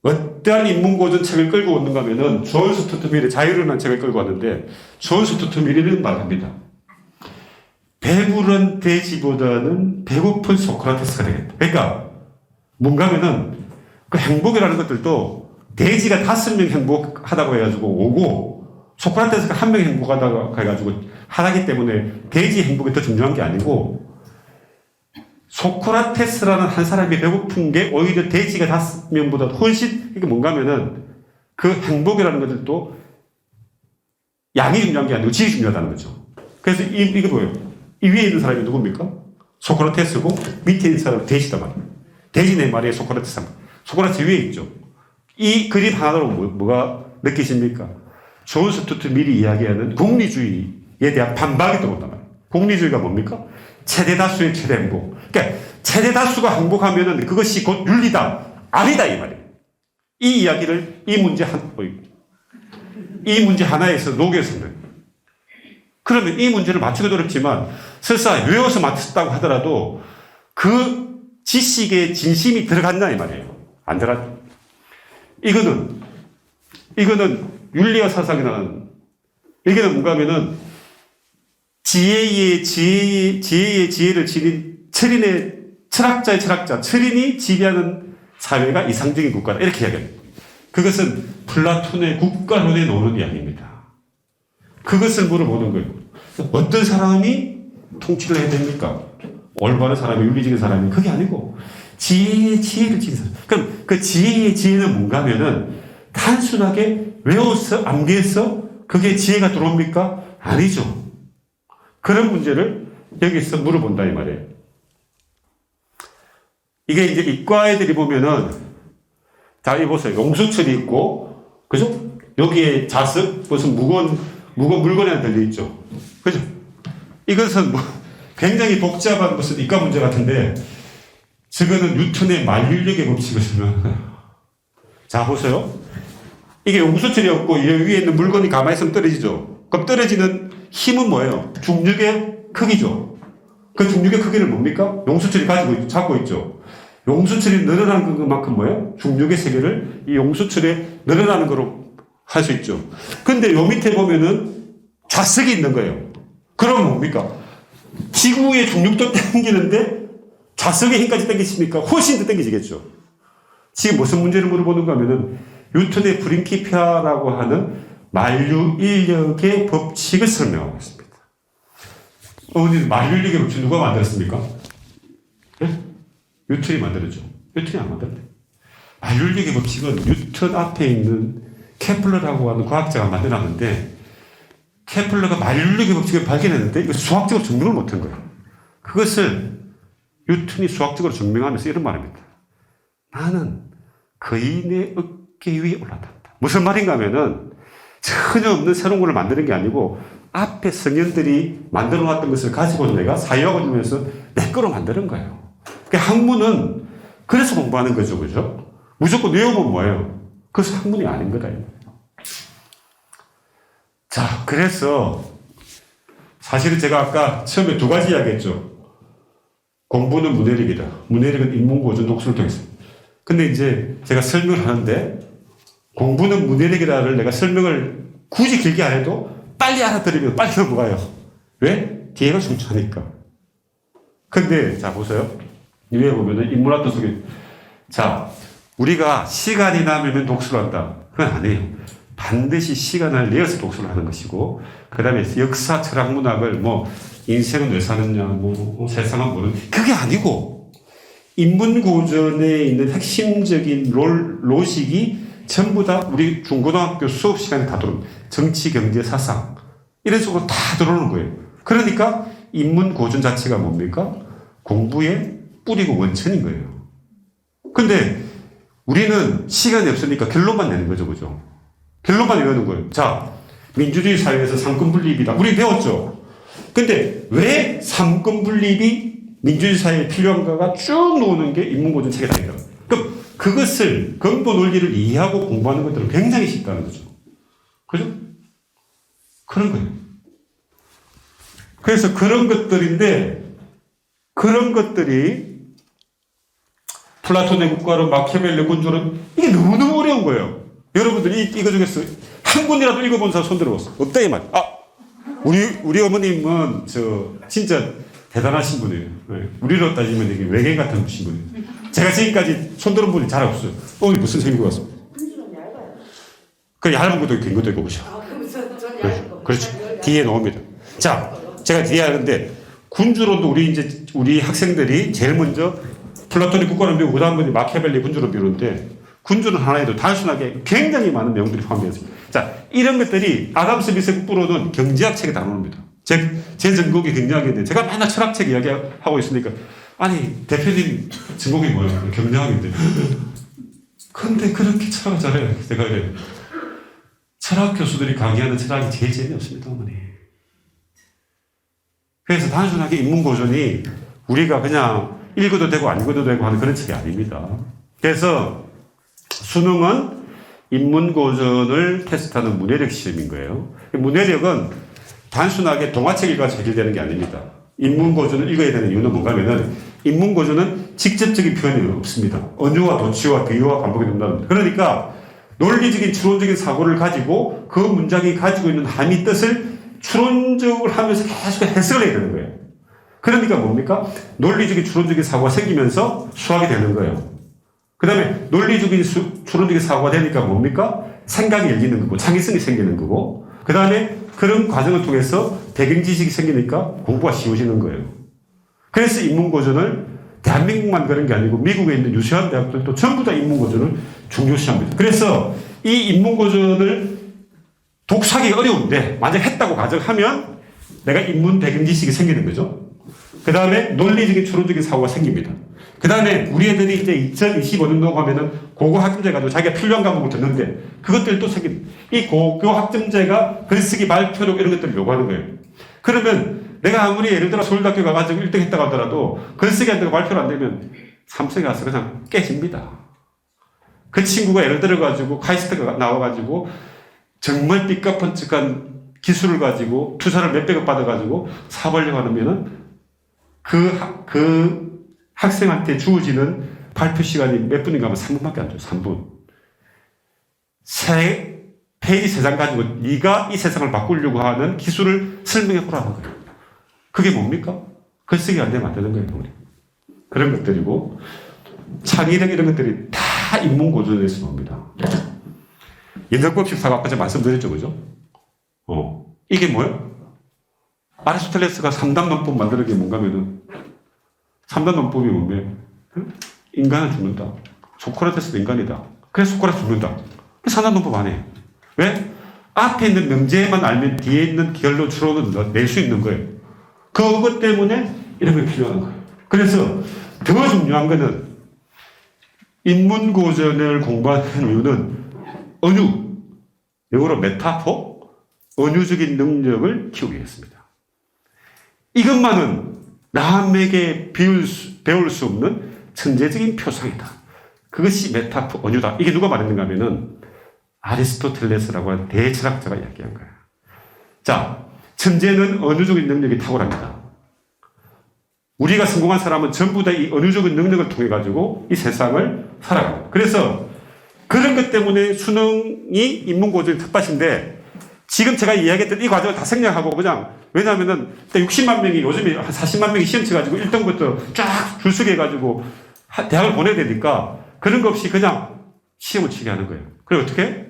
어떠한 인문고전 책을 끌고 오는가 하면은 존 스튜어트 밀의 자유론이라는 책을 끌고 왔는데 존 스튜어트 밀은 말합니다. 배부른 돼지보다는 배고픈 소크라테스가 되겠다. 그러니까 뭔가 하면은 그 행복이라는 것들도 돼지가 5명 행복하다고 해가지고 오고 소크라테스가 1명 행복하다고 해가지고 하기 때문에 돼지 행복이 더 중요한 게 아니고 소크라테스라는 한 사람이 배고픈 게 오히려 돼지가 5명보다 훨씬 이게 뭔가 하면은 그 행복이라는 것들도 양이 중요한 게 아니고 질이 중요하다는 거죠. 그래서 이게 뭐예요? 이 위에 있는 사람이 누굽니까? 소크라테스고 밑에 있는 사람은 돼지다 말이에요. 돼지 4마리에 소크라테스 한 마리. 소크라테스 위에 있죠. 이 그림 하나로 뭐가 느끼십니까? 존 스튜어트 밀이 이야기하는 공리주의에 대한 반박이 들어온단 말이에요. 공리주의가 뭡니까? 최대 다수의 최대 행복. 그러니까 최대 다수가 행복하면은 그것이 곧 윤리다. 아니다 이 말이에요. 이 이야기를 이 문제 하나에서 녹여서 거예요. 그러면 이 문제를 맞추기도 어렵지만 설사 외워서 맞췄다고 하더라도 그 지식의 진심이 들어갔나 이 말이에요. 안 들어갔죠. 이거는 윤리와 사상이라는 이게 뭔가 하면은 지혜의 지혜를 지닌 철학자의 철학자, 철인이 지배하는 사회가 이상적인 국가다. 이렇게 이야기합니다. 그것은 플라톤의 국가론에 나오는 이야기입니다. 그것을 물어보는 거예요. 어떤 사람이 통치를 해야 됩니까? 올바른 사람이, 윤리적인 사람이. 그게 아니고, 지혜를 지닌 사람. 그럼 그 지혜의 지혜는 뭔가 하면은, 단순하게 외워서, 암기해서, 그게 지혜가 들어옵니까? 아니죠. 그런 문제를 여기서 물어본다, 이 말이에요. 이게 이제 이과 애들이 보면은, 자, 이 보세요. 용수철이 있고, 그죠? 여기에 자석, 무슨 무거운 물건이 하나 들려있죠. 그죠? 이것은 뭐 굉장히 복잡한 무슨 이과 문제 같은데, 저거는 뉴턴의 만율력의 법칙을 설명해요. 자, 보세요. 이게 용수철이었고, 이 위에 있는 물건이 가만히 있으면 떨어지죠. 그럼 떨어지는 힘은 뭐예요? 중력의 크기죠. 그 중력의 크기를 뭡니까? 용수철이 잡고 있죠. 용수철이 늘어나는 것만큼 뭐예요? 중력의 세계를 이 용수철에 늘어나는 거로 할 수 있죠. 근데 요 밑에 보면은 자석이 있는 거예요. 그럼 뭡니까? 지구의 중력도 당기는데 자석의 힘까지 당기십니까? 훨씬 더 당기시겠죠. 지금 무슨 문제를 물어보는가 하면은 뉴턴의 프린키피아라고 하는 만유인력의 법칙을 설명하고 있습니다. 만유인력의 법칙 누가 만들었습니까? 네? 뉴턴이 만들었죠. 뉴턴이 안 만들었대. 만유인력의 법칙은 뉴턴 앞에 있는 케플러라고 하는 과학자가 만들었는데 케플러가 만유인력의 법칙을 발견했는데 이거 수학적으로 증명을 못한 거예요. 그것을 뉴턴이 수학적으로 증명하면서 이런 말입니다. 나는 거인의 어깨 위에 올라탔다. 무슨 말인가 하면은 전혀 없는 새로운 걸 만드는 게 아니고 앞에 성현들이 만들어 놨던 것을 가지고 내가 사유하고 주면서 내 거로 만드는 거예요. 그러니까 학문은 그래서 공부하는 거죠. 그죠? 무조건 외우면 뭐예요? 그것은 학문이 아닌 거다. 자, 그래서 사실은 제가 아까 처음에 2가지 이야기했죠. 공부는 문해력이다. 문해력은 인문고전 독서를 통해서. 근데 이제 제가 설명을 하는데 공부는 문해력이다를 내가 설명을 굳이 길게 안 해도 빨리 알아들으면 빨리 넘어가요. 왜? 뒤에가 순수하니까. 근데, 자, 보세요. 위에 보면은 인문학도 속에, 자, 우리가 시간이 나면 독서를 한다. 그건 아니에요. 반드시 시간을 내어서 독서를 하는 것이고, 그 다음에 역사, 철학, 문학을 뭐, 인생은 왜 사느냐, 뭐, 세상은 뭐는, 그게 아니고, 인문고전에 있는 핵심적인 로식이 전부 다 우리 중고등학교 수업 시간에 다 들어오는 정치, 경제, 사상, 이런 식으로 다 들어오는 거예요. 그러니까, 인문고전 자체가 뭡니까? 공부의 뿌리고 원천인 거예요. 근데, 우리는 시간이 없으니까 결론만 내는 거죠, 그죠? 결론만 외우는 거예요. 자, 민주주의 사회에서 삼권분립이다. 우리 배웠죠? 근데 왜 삼권분립이 민주주의 사회에 필요한가가 쭉 나오는 게 인문고전 책에 다 있다. 그럼 그것을, 근본 논리를 이해하고 공부하는 것들은 굉장히 쉽다는 거죠. 그죠? 그런 거예요. 그래서 그런 것들인데, 그런 것들이 플라톤의 국가론, 마키아벨리 군주론, 이게 너무너무 어려운 거예요. 여러분들이 이거 중에서 한 권이라도 읽어본 사람 손 들어봤어. 없다, 이 말. 아, 우리 어머님은 진짜 대단하신 분이에요. 네. 우리로 따지면 이게 외계인 같은 분이에요. 제가 지금까지 손 들은 분이 잘 없어요. 오늘 무슨 책 읽고 왔어? 군주론 얇아요. 그 얇은 것도 긴 것도 읽어보죠. 그렇죠. 뒤에 나옵니다. 자, 제가 뒤에 하는데, 군주론도 우리 학생들이 제일 먼저 플라톤의 국가론 배우고, 그 다음번에 마키아벨리 군주론 배우는데, 군주는 하나에도 단순하게 굉장히 많은 내용들이 포함되어 있습니다. 자, 이런 것들이 아담 스미스 국부로는 경제학 책에 다 나옵니다. 제 전공이 경제학인데, 제가 맨날 철학책 이야기하고 있으니까, 아니, 대표님 전공이 뭐예요? 경제학인데. 근데 그렇게 철학을 잘해요. 제가 그래요. 철학 교수들이 강의하는 철학이 제일 재미없습니다, 어머니. 그래서 단순하게 인문고전이 우리가 그냥 읽어도 되고 안 읽어도 되고 하는 그런 책이 아닙니다. 그래서 수능은 인문고전을 테스트하는 문해력 시험인 거예요. 문해력은 단순하게 동화책 읽어서 해결되는 게 아닙니다. 인문고전을 읽어야 되는 이유는 뭔가 하면은, 인문고전은 직접적인 표현이 없습니다. 언어와 도치와 비유와 반복이 된다는. 그러니까 논리적인 추론적인 사고를 가지고 그 문장이 가지고 있는 함의 뜻을 추론적으로 하면서 계속 해석을 해야 되는 거예요. 그러니까 뭡니까? 논리적인 추론적인 사고가 생기면서 수학이 되는 거예요. 그 다음에 논리적인 추론적인 사고가 되니까 뭡니까? 생각이 열리는 거고, 창의성이 생기는 거고, 그 다음에 그런 과정을 통해서 배경지식이 생기니까 공부가 쉬워지는 거예요. 그래서 인문고전을 대한민국만 그런 게 아니고 미국에 있는 유수한 대학들도 전부 다 인문고전을 중요시합니다. 그래서 이 인문고전을 독서하기 어려운데 만약 했다고 가정하면 내가 인문 배경지식이 생기는 거죠. 그 다음에 논리적인 추론적인 사고가 생깁니다. 그 다음에 우리 애들이 이제 2025년도 가면은 고교 학점제 가지고 자기가 필요한 과목을 듣는데 그것들도 생깁니다. 이 고교 학점제가 글쓰기, 발표력 이런 것들을 요구하는 거예요. 그러면 내가 아무리 예를 들어 서울대학교 가가지고 1등 했다고 하더라도 글쓰기 안 되고 발표를 안 되면 삼성에 가서 그냥 깨집니다. 그 친구가 예를 들어가지고 카이스트가 나와가지고 정말 삐까뻔쩍한 기술을 가지고 투자를 몇백억 받아가지고 사업하려고 하면은 그 학생한테 주어지는 발표 시간이 몇 분인가 하면 3분밖에 안 줘요. 3분. 페이지 3장 가지고 네가 이 세상을 바꾸려고 하는 기술을 설명해 보라는 거예요. 그게 뭡니까? 글쓰기 안 되면 안 되는 거예요. 우리. 그런 것들이고 창의력 이런 것들이 다 인문고전에서 나옵니다. 인정법칙사가 아까 제가 말씀드렸죠. 그죠? 이게 뭐예요? 아리스토텔레스가 3단 논법 만드는 게 뭔가 하면은 3단 논법이 뭐냐면 인간은 죽는다. 소크라테스도 인간이다. 그래서 소크라테스 죽는다. 3단 논법 안 해. 왜? 앞에 있는 명제만 알면 뒤에 있는 결론 추론을 낼 수 있는 거예요. 그것 때문에 이런 게 필요한 거예요. 그래서 더 중요한 거는 인문고전을 공부하는 이유는 언유, 영어로 메타포, 언유적인 능력을 키우기 위해서입니다. 이것만은 남에게 배울 수 없는 천재적인 표상이다. 그것이 메타포, 언유다. 이게 누가 말했는가 하면은 아리스토텔레스라고 하는 대철학자가 이야기한 거예요. 자, 천재는 언유적인 능력이 탁월합니다. 우리가 성공한 사람은 전부 다 이 언유적인 능력을 통해 가지고 이 세상을 살아가요. 그래서 그런 것 때문에 수능이 인문고전의 텃밭인데 지금 제가 이야기했던 이 과정을 다 생략하고 그냥, 왜냐하면은 60만 명이 요즘에 한 40만 명이 시험 쳐가지고 1등부터 쫙 줄서기 해가지고 대학을 보내야 되니까 그런 거 없이 그냥 시험을 치게 하는 거예요. 그리고 어떻게?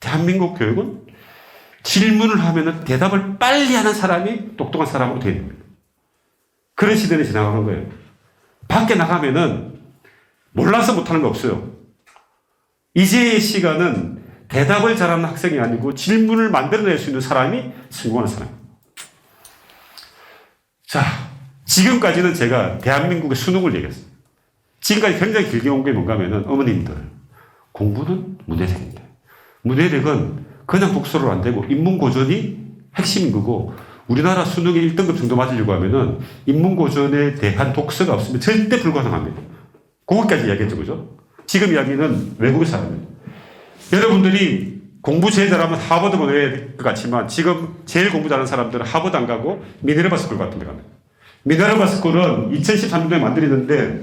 대한민국 교육은 질문을 하면은 대답을 빨리 하는 사람이 똑똑한 사람으로 되어 있는 겁니다. 그런 시대를 지나가는 거예요. 밖에 나가면은 몰라서 못하는 거 없어요. 이제의 시간은 대답을 잘하는 학생이 아니고 질문을 만들어낼 수 있는 사람이 성공하는 사람입니다. 자, 지금까지는 제가 대한민국의 수능을 얘기했어요. 지금까지 굉장히 길게 온 게 뭔가 하면은 어머님들, 공부는 문해력인데, 문해력은 그냥 독서로 안 되고 인문고전이 핵심인 거고, 우리나라 수능에 1등급 정도 맞으려고 하면은 인문고전에 대한 독서가 없으면 절대 불가능합니다. 거기까지 이야기했죠, 그죠? 지금 이야기는 외국의 사람입니다. 여러분들이 공부 제일 잘하면 하버드 보내야 될 것 같지만 지금 제일 공부 잘하는 사람들은 하버드 안 가고 미네르바 스쿨 같은 데 갑니다. 미네르바 스쿨은 2013년도에 만들었는데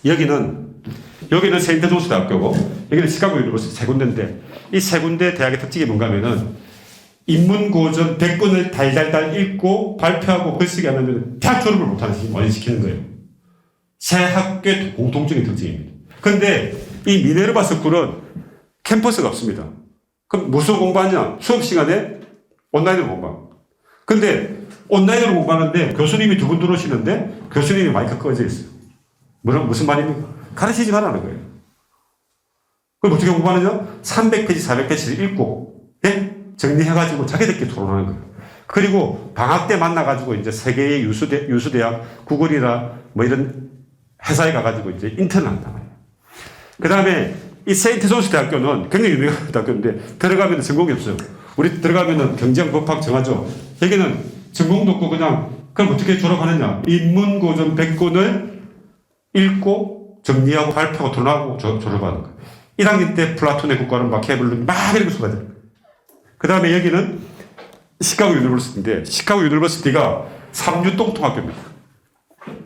여기는 세인트 존스 대학교고 여기는 시카고 유니버시티 세 군데인데 이 세 군데 대학의 특징이 뭔가 하면은 인문고전 100권을 달달달 읽고 발표하고 글쓰기 하면 대학 졸업을 못하는 시기 원시키는 거예요. 세 학교의 공통적인 특징입니다. 근데 이 미네르바 스쿨은 캠퍼스가 없습니다. 그럼 무슨 공부하냐? 수업 시간에 온라인으로 공부하고. 근데 온라인으로 공부하는데 교수님이 두 분 들어오시는데 교수님이 마이크 꺼져 있어요. 무슨 말입니까? 가르치지 말라는 거예요. 그럼 어떻게 공부하느냐? 300페이지, 400페이지를 읽고, 예? 정리해가지고 자기들끼리 토론하는 거예요. 그리고 방학 때 만나가지고 이제 세계의 유수대학, 구글이나 뭐 이런 회사에 가가지고 이제 인턴을 한단 말이에요. 그 다음에 이 세인트 존스 대학교는 굉장히 유명한 대학교인데 들어가면 전공이 없어요. 우리 들어가면은 경제학, 법학 정하죠. 여기는 전공도 없고 그럼 어떻게 졸업하느냐? 인문고전 100권을 읽고 정리하고 발표하고 토론하고 졸업하는 거예요. 1학년 때 플라톤의 국가론 마키아벨리 막 이렇게 써야 돼요. 그 다음에 여기는 시카고 유니버시티인데 시카고 유니버시티가 3류 똥통학교입니다.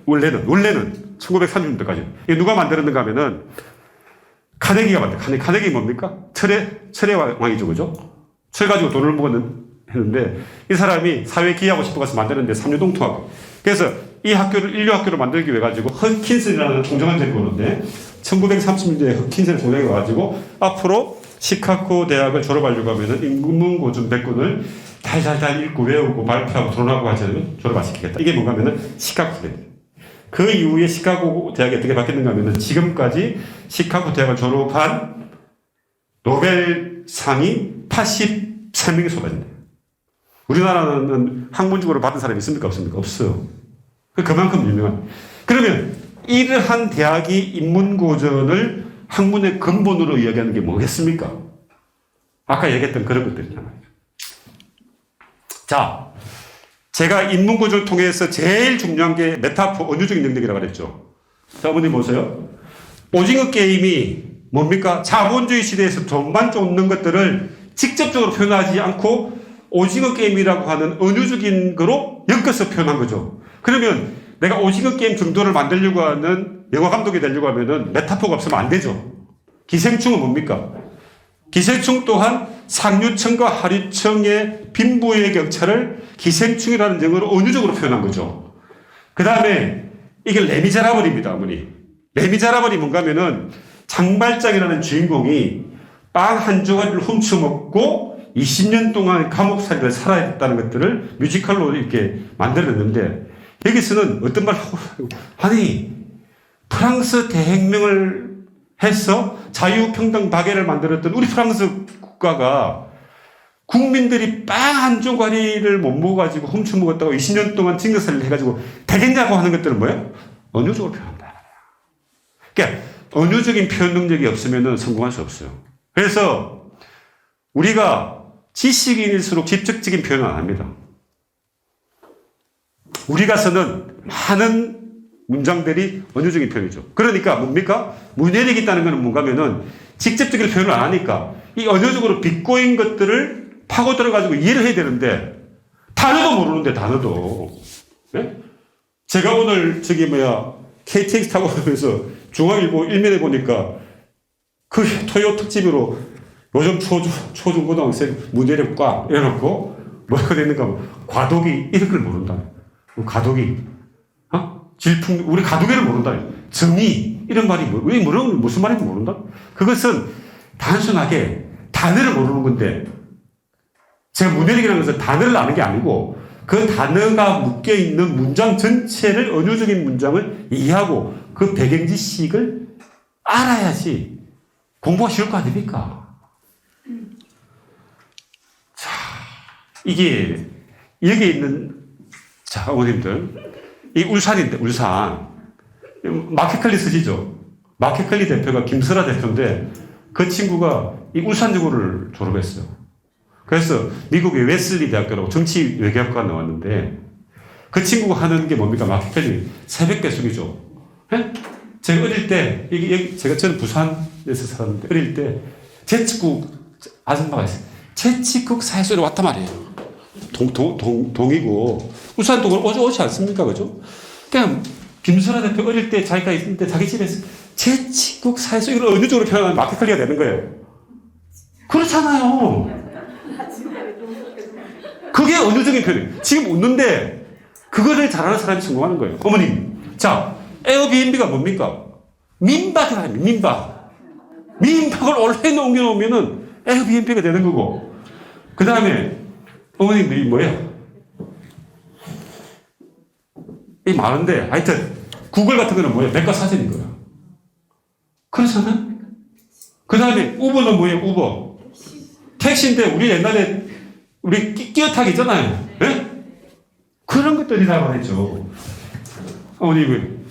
원래는 1930년대까지. 이게 누가 만들었는가 하면은 카네기가 만들었어요. 카네기 뭡니까? 철의 왕이죠, 그죠? 철 가지고 돈을 먹었는데 이 사람이 사회에 기여하고 싶어서 만드는데 3류 똥통학교. 그래서 이 학교를 인류 학교로 만들기 위해 가지고 허킨슨이라는 총정한 데리고 오는데 1930년대에 허킨슨을 공장에 와가지고 앞으로 시카고 대학을 졸업하려고 하면은 인문고전 100권을 달달달 읽고 외우고 발표하고 토론하고 하지 않으면 졸업 안 시키겠다. 이게 뭔가 하면은 시카고 대학. 그 이후에 시카고 대학이 어떻게 바뀌었는가 하면은 지금까지 시카고 대학을 졸업한 노벨상이 83명이 쏟아진대요. 우리나라는 학문적으로 받은 사람이 있습니까? 없습니까? 없어요. 그만큼 유명한. 그러면 이러한 대학이 인문고전을 학문의 근본으로 이야기하는 게 뭐겠습니까? 아까 얘기했던 그런 것들이잖아요. 자, 제가 인문고전을 통해서 제일 중요한 게 메타포, 은유적인 능력이라고 그랬죠. 자, 어머니 보세요. 오징어 게임이 뭡니까? 자본주의 시대에서 돈만 쫓는 것들을 직접적으로 표현하지 않고 오징어 게임이라고 하는 은유적인 거로 엮어서 표현한 거죠. 그러면 내가 오징어 게임 정도를 만들려고 하는 영화 감독이 되려고 하면은 메타포가 없으면 안 되죠. 기생충은 뭡니까? 기생충 또한 상류층과 하류층의 빈부의 격차를 기생충이라는 영어로 은유적으로 표현한 거죠. 그 다음에 이게 레미제라블입니다, 어머니. 레미제라블이 뭔가 하면은 장발장이라는 주인공이 빵 한 조각을 훔쳐먹고 20년 동안 감옥살이를 살아야 했다는 것들을 뮤지컬로 이렇게 만들었는데 여기서는 어떤 말 하고, 아니, 프랑스 대혁명을 해서 자유평등 박애를 만들었던 우리 프랑스 국가가 국민들이 빵 한 조각을 못 먹어가지고 훔쳐먹었다고 20년 동안 징역살이를 해가지고 되겠냐고 하는 것들은 뭐예요? 은유적으로 표현한다. 그러니까 은유적인 표현 능력이 없으면 성공할 수 없어요. 그래서 우리가 지식인일수록 직접적인 표현을 안 합니다. 우리가 쓰는 많은 문장들이 은유적인 표현이죠. 그러니까 뭡니까? 문해력이 있다는 것은 뭔가 하면은 직접적인 표현을 안 하니까 이 은유적으로 비꼬인 것들을 파고 들어가지고 이해를 해야 되는데 단어도 모르는데 단어도. 네? 제가 오늘 KTX 타고 가면서 중앙일보 일면에 보니까 그 토요 특집으로 요즘 초중고등학생 문제력과 이래놓고 뭐가 되는가 과도기 이런 걸 모른다. 과도기, 질풍 우리 과도기를 모른다. 정의 이런 말이 무슨 말인지 모른다. 그것은 단순하게 단어를 모르는 건데 제가 문제력이라는 것은 단어를 아는 게 아니고 그 단어가 묶여 있는 문장 전체를 은유적인 문장을 이해하고 그 배경 지식을 알아야지 공부가 쉬울 거 아닙니까? 자, 이게 여기 있는 자 어머님들 이 울산인데 울산 마켓컬리 쓰시죠? 마켓컬리 대표가 김설아 대표인데 그 친구가 이 울산여고를 졸업했어요. 그래서 미국의 웨슬리 대학교라고 정치 외교학과 나왔는데 그 친구가 하는 게 뭡니까? 마켓컬리 새벽 배송이죠. 네? 제가 어릴 때 저는 부산에서 살았는데 어릴 때 제치국 아줌마가 있어요. 제치국 사회소에 왔단 말이에요. 동이고 울산 동을 오지 않습니까? 그죠? 그냥 김설아 대표 어릴 때 자기가 있을 때 자기 집에서 제치국 사회소 이걸 어느 쪽으로 표현하면 마켓컬리가 되는 거예요. 그렇잖아요. 그게 언어적인 표현이에요. 지금 웃는데 그거를 잘하는 사람이 성공하는 거예요. 어머님, 자 에어비앤비가 뭡니까? 민박이라 합니다. 민박. 민박을 온라인에 옮겨놓으면은 에어비앤비가 되는 거고 그 다음에 어머님들이 뭐예요? 이 많은데 하여튼 구글 같은 거는 뭐예요? 백과사전인 거예요. 그렇잖아요? 그 다음에 우버는 뭐예요? 우버. 택시인데 우리 옛날에 우리 끼어타기 있잖아요. 네? 그런 것들이라고 했죠. 어머님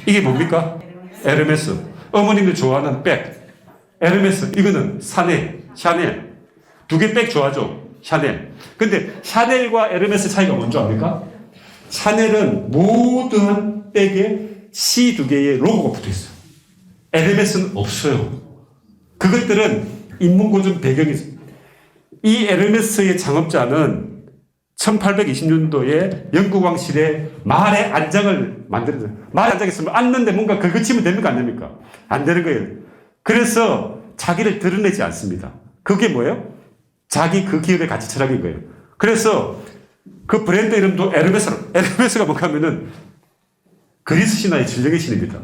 이게 뭡니까? 에르메스. 어머님들 좋아하는 백. 에르메스. 이거는 샤넬. 두 개 백 좋아하죠? 샤넬. 근데 샤넬과 에르메스 차이가 뭔지 압니까? 샤넬은 모든 백에 C 두 개의 로고가 붙어 있어요. 에르메스는 없어요. 그것들은 인문고전 배경이 있어요. 이 에르메스의 창업자는 1820년도에 영국 왕실의 말의 안장을 만들었어요. 말의 안장이 있으면 앉는데 뭔가 긁어치면 됩니까? 안 됩니까? 안 되는 거예요. 그래서 자기를 드러내지 않습니다. 그게 뭐예요? 자기 그 기업의 가치 철학인 거예요. 그래서 그 브랜드 이름도 에르메스가 뭔가 하면은 그리스 신화의 진정의 신입니다.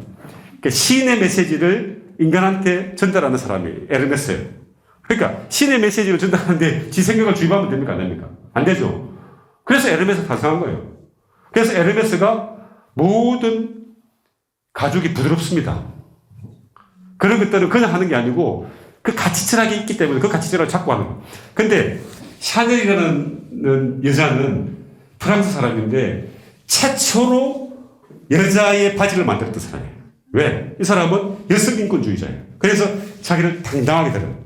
그러니까 신의 메시지를 인간한테 전달하는 사람이 에르메스예요. 그러니까 신의 메시지를 전달하는데 지 생각을 주입하면 됩니까? 안 됩니까? 안 되죠. 그래서 에르메스가 탄생한 거예요. 그래서 에르메스가 모든 가죽이 부드럽습니다. 그런 것들은 그냥 하는 게 아니고 그 가치 철학이 있기 때문에 그 가치 철학을 찾고 하는 거예요. 근데 샤넬이라는 여자는 프랑스 사람인데 최초로 여자의 바지를 만들었던 사람이에요. 왜? 이 사람은 여성인권주의자예요. 그래서 자기를 당당하게 들어요.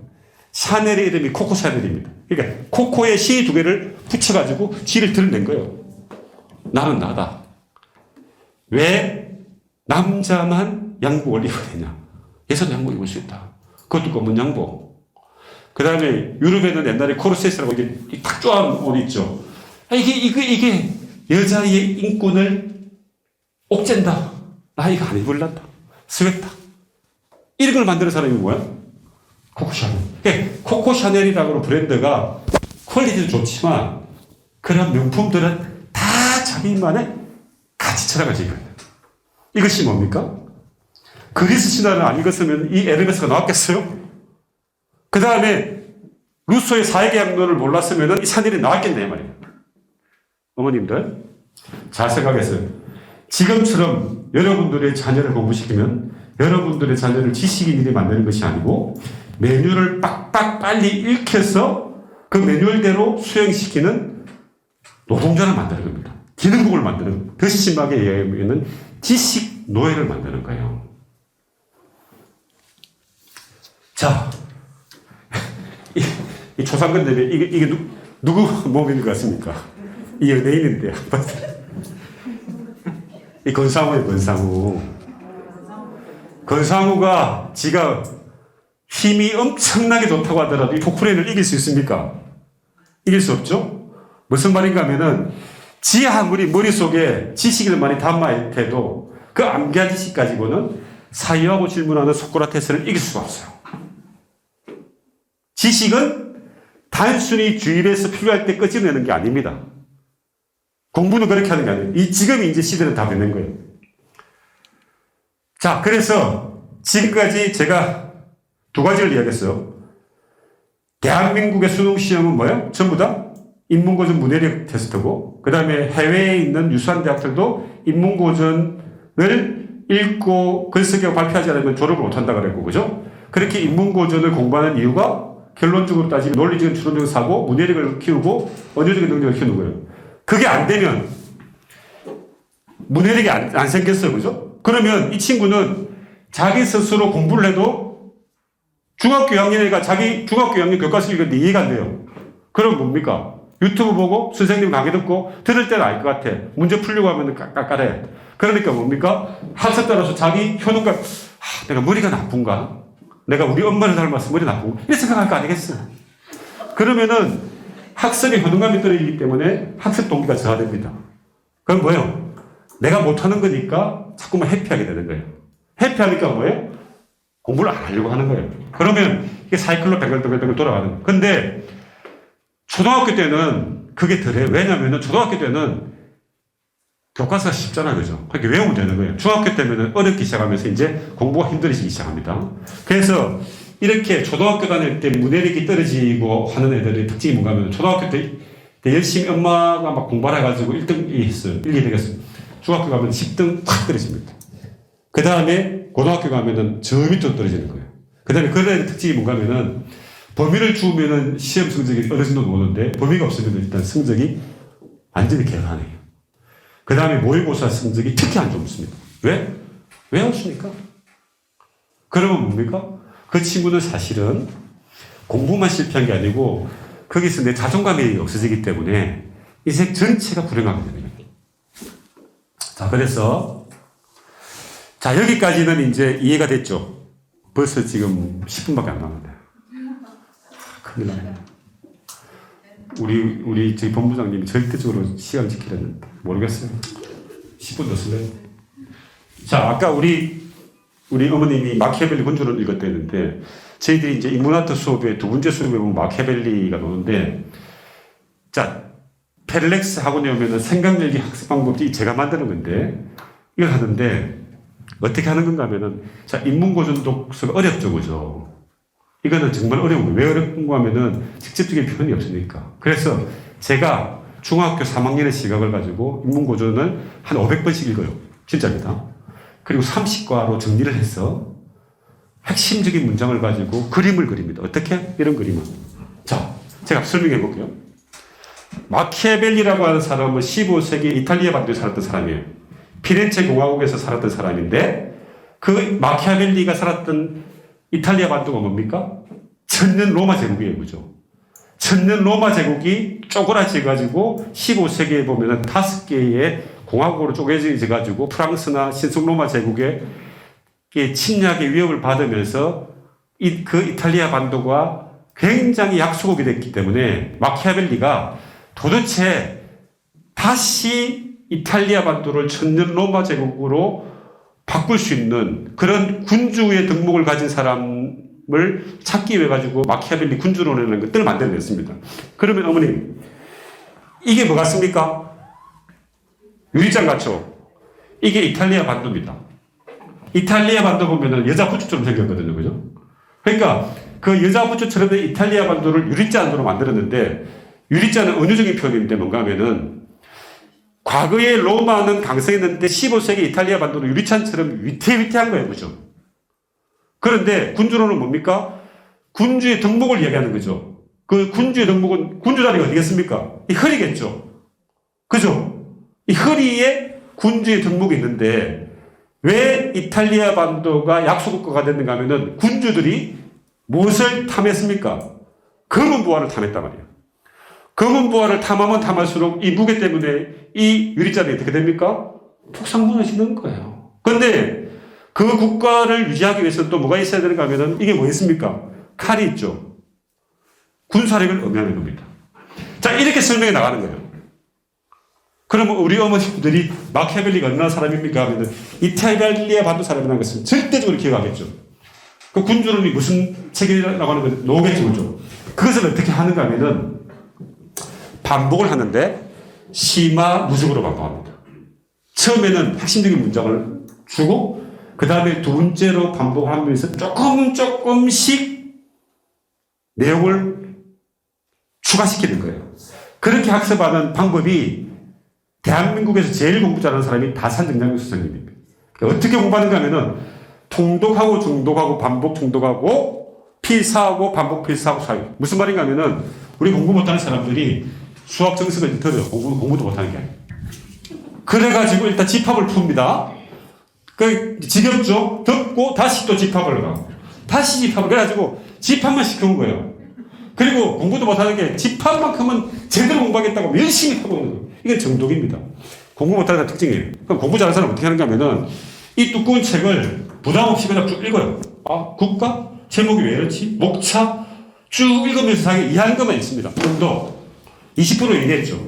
샤넬의 이름이 코코 샤넬입니다. 그러니까 코코에 시 두 개를 붙여가지고 지를 드러낸 거예요. 나는 나다. 왜 남자만 양복을 입어야 되냐? 여자는 양복 입을 수 있다. 그것도 검은 양복. 그 다음에 유럽에는 옛날에 코르셋이라고 이게 탁 쪼아한 옷 있죠. 이게 여자의 인권을 옥죄다. 나 이거 안 입을란다. 스웨터. 이런 걸 만드는 사람이 뭐야? 코코 샤넬. 코코 샤넬이라고 브랜드가 퀄리티도 좋지만 그런 명품들은 다 자기만의 가치 철학을 지고 있는. 이것이 뭡니까? 그리스 신화를 안 읽었으면 이 에르메스가 나왔겠어요? 그 다음에 루소의 사회계약론을 몰랐으면 이 샤넬이 나왔겠네 말이에요. 어머님들 잘 생각했어요. 지금처럼 여러분들의 자녀를 공부시키면 여러분들의 자녀를 지식인들이 만드는 것이 아니고 매뉴얼을 빡빡 빨리 읽혀서 그 매뉴얼대로 수행시키는 노동자를 만드는 겁니다. 기능국을 만드는 겁니다. 더 심하게 얘기하면 지식 노예를 만드는 거예요. 자, 이 초상권 대회 이게 누구 몸인 것 같습니까? 이 연예인인데 이 권상우예요. 권상우가 지가 힘이 엄청나게 좋다고 하더라도 이 포크레인을 이길 수 있습니까? 이길 수 없죠? 무슨 말인가 하면은 지 아무리 머릿속에 지식을 많이 담아해도 그 암기한 지식 가지고는 사유하고 질문하는 소크라테스를 이길 수가 없어요. 지식은 단순히 주입해서 필요할 때 끄집어내는 게 아닙니다. 공부는 그렇게 하는 게 아니에요. 이 지금이 이제 시대는 다 되는 거예요. 자, 그래서 지금까지 제가 두 가지를 이야기했어요. 대한민국의 수능 시험은 뭐예요? 전부 다 인문고전 문해력 테스트고, 그 다음에 해외에 있는 유수한 대학들도 인문고전을 읽고 글쓰기하고 발표하지 않으면 졸업을 못한다 그랬고, 그죠? 그렇게 인문고전을 공부하는 이유가 결론적으로 따지면 논리적인 추론적인 사고, 문해력을 키우고 언어적인 능력을 키우는 거예요. 그게 안 되면 문해력이 안 생겼어요, 그죠? 그러면 이 친구는 자기 스스로 공부를 해도 중학교 2학년이니까 자기 중학교 2학년 교과서 읽었는데 이해가 안 돼요. 그럼 뭡니까? 유튜브 보고 선생님 강의 듣고 들을 때는 알 것 같아. 문제 풀려고 하면 깎아래. 그러니까 뭡니까? 학습 따라서 자기 효능감, 내가 머리가 나쁜가? 내가 우리 엄마를 닮아서 머리 나쁜가? 이렇게 생각할 거 아니겠어? 그러면은 학습의 효능감이 떨어지기 때문에 학습 동기가 저하됩니다. 그럼 뭐예요? 내가 못하는 거니까 자꾸만 회피하게 되는 거예요. 회피하니까 뭐예요? 공부를 안 하려고 하는 거예요. 그러면 이게 사이클로 뱅글뱅글 돌아가는 거예요. 근데 초등학교 때는 그게 덜해요. 왜냐면은 초등학교 때는 교과서가 쉽잖아요. 그죠? 그렇게 외우면 되는 거예요. 중학교 때면은 어렵기 시작하면서 이제 공부가 힘들어지기 시작합니다. 그래서 이렇게 초등학교 다닐 때 문해력이 떨어지고 하는 애들의 특징이 뭔가 하면 초등학교 때 열심히 엄마가 막 공부를 해가지고 1등 했어요. 1, 2등 했어요. 중학교 가면 10등 팍 떨어집니다. 그 다음에 고등학교 가면은 저 밑으로 떨어지는 거예요. 그 다음에 그런 애들 특징이 뭔가 하면은 범위를 주면은 시험 성적이 어느 정도 오는데 범위가 없으면 일단 성적이 완전히 개판해요. 그 다음에 모의고사 성적이 특히 안 좋습니다. 왜? 왜 없습니까? 그러면 뭡니까? 그 친구는 사실은 공부만 실패한 게 아니고 거기서 내 자존감이 없어지기 때문에 인생 전체가 불행하게 되는 거예요. 자, 그래서 자, 여기까지는 이제 이해가 됐죠? 벌써 지금 10분밖에 안 남았네. 큰일 나네. 우리 저희 본부장님이 절대적으로 시간 지키려는 모르겠어요. 10분 더 쓸래요? 자, 아까 우리 어머님이 마키아벨리 군주를 읽었다는데 저희들이 이제 인문아트 수업에 두 번째 수업에 보면 마키아벨리가 나오는데 자, 페렐렉스 학원에 오면은 생각열기 학습 방법이 제가 만드는 건데 이걸 하는데 어떻게 하는 건가 하면은 자, 인문고전 독서가 어렵죠, 그죠? 이거는 정말 어려운 거예요. 왜 어려운가 하면은 직접적인 표현이 없으니까. 그래서 제가 중학교 3학년의 시각을 가지고 인문고전을 한 500번씩 읽어요. 진짜입니다. 그리고 30과로 정리를 해서 핵심적인 문장을 가지고 그림을 그립니다. 어떻게? 이런 그림을. 자, 제가 설명해 볼게요. 마키아벨리라고 하는 사람은 15세기 이탈리아 반도에 살았던 사람이에요. 피렌체 공화국에서 살았던 사람인데 그 마키아벨리가 살았던 이탈리아 반도가 뭡니까? 천년 로마 제국이에요. 그죠? 천년 로마 제국이 쪼그라져가지고 15세기에 보면은 5개의 공화국으로 쪼개져가지고 프랑스나 신성 로마 제국의 침략의 위협을 받으면서 그 이탈리아 반도가 굉장히 약소국이 됐기 때문에 마키아벨리가 도대체 다시 이탈리아 반도를 천년 로마 제국으로 바꿀 수 있는 그런 군주의 덕목을 가진 사람을 찾기 위해 가지고 마키아벨리 군주론이라는 것들을 만들어냈습니다. 그러면 어머님, 이게 뭐 같습니까? 유리잔 같죠? 이게 이탈리아 반도입니다. 이탈리아 반도 보면은 여자 부추처럼 생겼거든요. 그죠? 그러니까 그 여자 부추처럼 된 이탈리아 반도를 유리잔으로 만들었는데 유리잔은 은유적인 표현인데 뭔가 하면은 과거에 로마는 강성했는데 15세기 이탈리아 반도는 유리잔처럼 위태위태한 거예요. 그죠? 그런데 군주론은 뭡니까? 군주의 덕목을 이야기하는 거죠. 그 군주의 덕목은 군주 다리가 어디겠습니까? 이 허리겠죠. 그죠? 이 허리에 군주의 덕목이 있는데 왜 이탈리아 반도가 약소국가가 됐는가 하면은 군주들이 무엇을 탐했습니까? 검은 부화를 탐했단 말이에요. 검은 부화를 탐하면 탐할수록 이 무게 때문에 이 유리잔이 어떻게 됩니까? 폭삭 무너지는 거예요. 그런데 그 국가를 유지하기 위해서는 또 뭐가 있어야 되는가 하면은 이게 뭐 있습니까? 칼이 있죠. 군사력을 의미하는 겁니다. 자, 이렇게 설명해 나가는 거예요. 그러면 우리 어머님들이 마키아벨리가 어느 나라 사람입니까? 하면은 이탈리아 반도 사람이라는 것을 절대적으로 기억하겠죠. 그 군주론이 무슨 책이라고 하는 건 노겠죠, 그죠? 그것을 어떻게 하는가 하면은 반복을 하는데 심화 누적으로 반복합니다. 처음에는 핵심적인 문장을 주고 그 다음에 두 번째로 반복하면서 조금씩 내용을 추가시키는 거예요. 그렇게 학습하는 방법이 대한민국에서 제일 공부 잘하는 사람이 다산정장교 선생님입니다. 어떻게 공부하는가 하면은 통독하고 중독하고 반복 중독하고 필사하고 반복 필사하고 사유. 무슨 말인가 하면은 우리 공부 못하는 사람들이 수학 정석을 들어요. 공부도 못하는 게 아니에요. 그래가지고 일단 집합을 풉니다. 그 지겹죠? 듣고 다시 또 집합을 가고 다시 집합을 그래가지고 집합만 시켜온 거예요. 그리고 공부도 못하는 게 집합만큼은 제대로 공부하겠다고 열심히 하고 있는 거예요. 이게 정독입니다. 공부 못하는 특징이에요. 그럼 공부 잘하는 사람은 어떻게 하는가 하면은 이 두꺼운 책을 부담 없이 그냥 쭉 읽어요. 국가? 제목이 왜 이렇지? 목차? 쭉 읽으면서 자기 이해하는 것만 있습니다. 정독. 20% 이내했죠.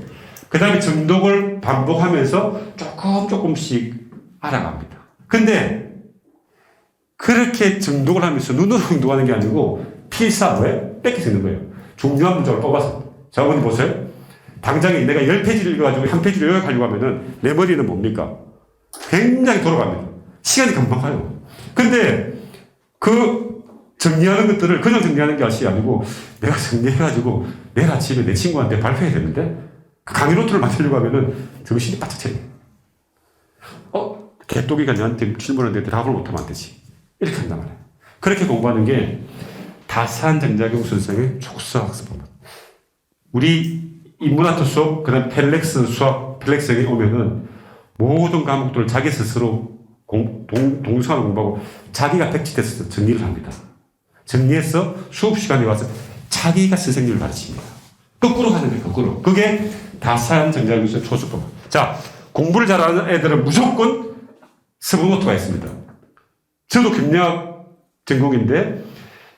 그 다음에 정독을 반복하면서 조금씩 알아갑니다. 근데 그렇게 정독을 하면서 눈으로 정독하는 게 아니고 필사, 왜? 뺏기서 있는 거예요. 중요한 문장을 뽑아서. 자, 어머니 보세요. 당장에 내가 10페이지를 읽어가지고 한 페이지를 요약하려고 하면은 내 머리는 뭡니까? 굉장히 돌아갑니다. 시간이 금방 가요. 근데 그 정리하는 것들을 그냥 정리하는 게 아니고 내가 정리해가지고 내일 아침에 내 친구한테 발표해야 되는데 그 강의 노트를 만들려고 하면은 정신이 바짝 차요. 개또기가 나한테 질문하는데 답을 못하면 안 되지. 이렇게 한단 말이에요. 그렇게 공부하는 게 다산정자경 선생의 족수 학습법. 우리 인문학도 수업, 그 다음 펠렉스 수학, 펠렉스에 오면은 모든 과목들을 자기 스스로 동성으로 공부하고 자기가 백지돼서 정리를 합니다. 정리해서 수업 시간에 와서 자기가 선생님을 가르칩니다. 거꾸로 가는 거예요, 거꾸로. 그게 다산정자경의 초수법. 자, 공부를 잘하는 애들은 무조건 서브노트가 있습니다. 저도 경영학 전공인데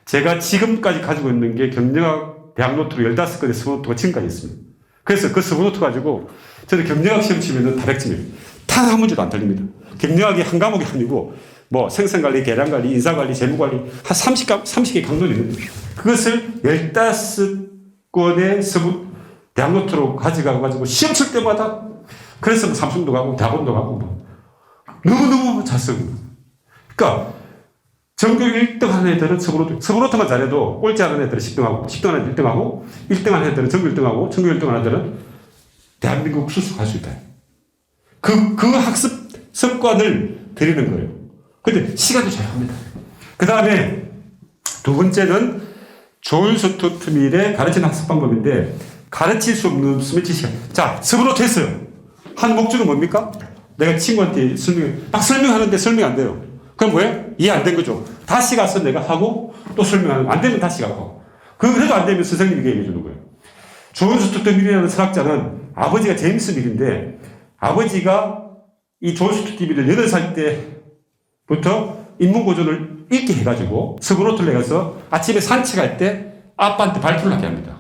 제가 지금까지 가지고 있는 게 경영학 대학 노트로 15건의 서브노트가 지금까지 있습니다. 그래서 그 서브노트 가지고 저는 경영학 시험 치면은 다 100점이에요. 단 한 문제도 안 틀립니다. 경영학이 한 과목이 아니고 뭐 생산관리, 계량관리, 인사관리, 재무관리 한 30개 강론이 있는데 그것을 15건의 대학 노트로 가져가가지고 시험 칠 때마다 그래서 뭐 삼성도 가고 대학원도 가고 뭐 너무너무 잘 쓰고. 그러니까 전교 1등 하는 애들은 서브노트만 잘해도 꼴찌 하는 애들은 10등하고 10등 하는 애들은 1등하고 1등 하는 애들은 전교 1등하고 전교 1등 하는 애들은 대한민국 수석할 수 있다. 그 학습 습관을 들이는 거예요. 근데 시간도 제약합니다. 그 다음에 두 번째는 조은수투밀의 가르치는 학습 방법인데 가르칠 수 없는 스매치 시간. 자, 서브노트 했어요. 한 목적은 뭡니까? 내가 친구한테 설명하는데 설명이 안 돼요. 그럼 뭐예요? 이해 안 된 거죠. 다시 가서 내가 하고 또 설명하는 안 되면 다시 가고. 그래도 안 되면 선생님이 얘기해 주는 거예요. 조은수투 밀이라는 철학자는 아버지가 제임스 밀인데 아버지가 이 조은수투 밀을 8살 때부터 인문고전을 읽게 해가지고 서브노트를 내가서 아침에 산책할 때 아빠한테 발표를 하게 합니다.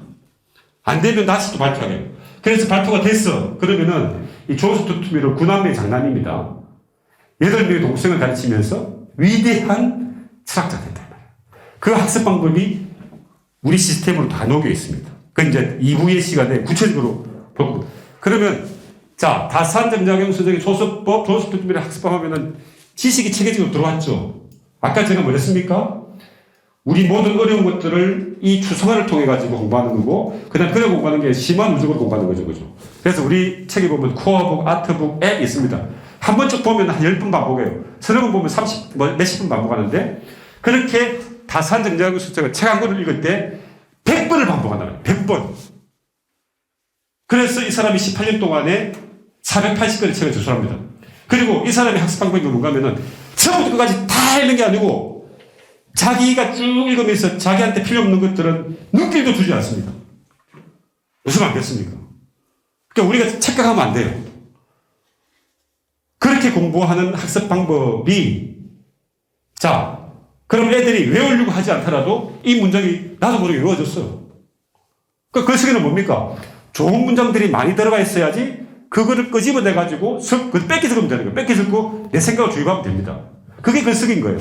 안 되면 다시 또 발표하게 해요. 그래서 발표가 됐어. 그러면은 이 조은수투 밀은 9남매의 장남입니다. 8명의 동생을 가르치면서 위대한 철학자가 된다. 그 학습 방법이 우리 시스템으로 다 녹여 있습니다. 그 이제 2부의 시간에 구체적으로 보고. 그러면, 자, 다산정자경 선생의 조수법, 조수법의 학습법 하면은 지식이 체계적으로 들어왔죠. 아까 제가 뭐 했습니까? 우리 모든 어려운 것들을 이 추성화를 통해 가지고 공부하는 거고, 그 다음 그래 공부하는 게 심화 누적으로 공부하는 거죠. 그죠? 그래서 우리 책에 보면 코어북, 아트북, 앱 있습니다. 한 번 쭉 보면 한 10분 반복해요. 서너 번 보면 몇십 분 반복하는데, 그렇게 다산정자경 선생의 책 한 권을 읽을 때 100번을 반복한다. 100번. 그래서 이 사람이 18년 동안에 480권의 책을 저술합니다. 그리고 이 사람의 학습 방법이 뭔가 하면은 처음부터 끝까지 다 읽는 게 아니고 자기가 쭉 읽으면서 자기한테 필요 없는 것들은 눈길도 주지 않습니다. 무슨 말겠습니까? 그러니까 우리가 착각하면 안 돼요. 그렇게 공부하는 학습 방법이 자, 그럼 애들이 외우려고 하지 않더라도 이 문장이 나도 모르게 외워졌어요. 그 속에는 뭡니까? 좋은 문장들이 많이 들어가 있어야지 그거를 끄집어내가지고 뺏기 적으면 되는 거예요. 뺏기 적고 내 생각을 주입하면 됩니다. 그게 글쓰기인 거예요.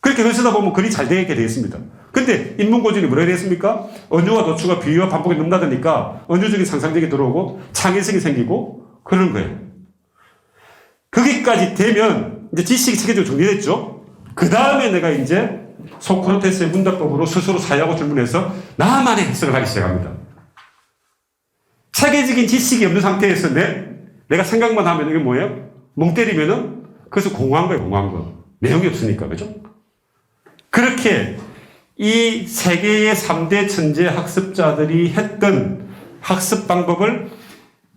그렇게 글 쓰다 보면 글이 잘 되게 되어 있습니다. 근데 근데 인문고전이 뭐라 그랬습니까? 언유와 도추가 비유와 반복에 넘나드니까 언유적인 상상력이 들어오고 창의성이 생기고 그런 거예요. 거기까지 되면 이제 지식이 체계적으로 정리됐죠? 그 다음에 내가 이제 소크라테스의 문답법으로 스스로 사유하고 질문해서 나만의 해석을 하기 시작합니다. 체계적인 지식이 없는 상태에서 내가 생각만 하면 이게 뭐예요? 멍 때리면은 그래서 공허한 거예요, 공허한 거. 내용이 없으니까, 그죠? 그렇게 이 세계의 3대 천재 학습자들이 했던 학습 방법을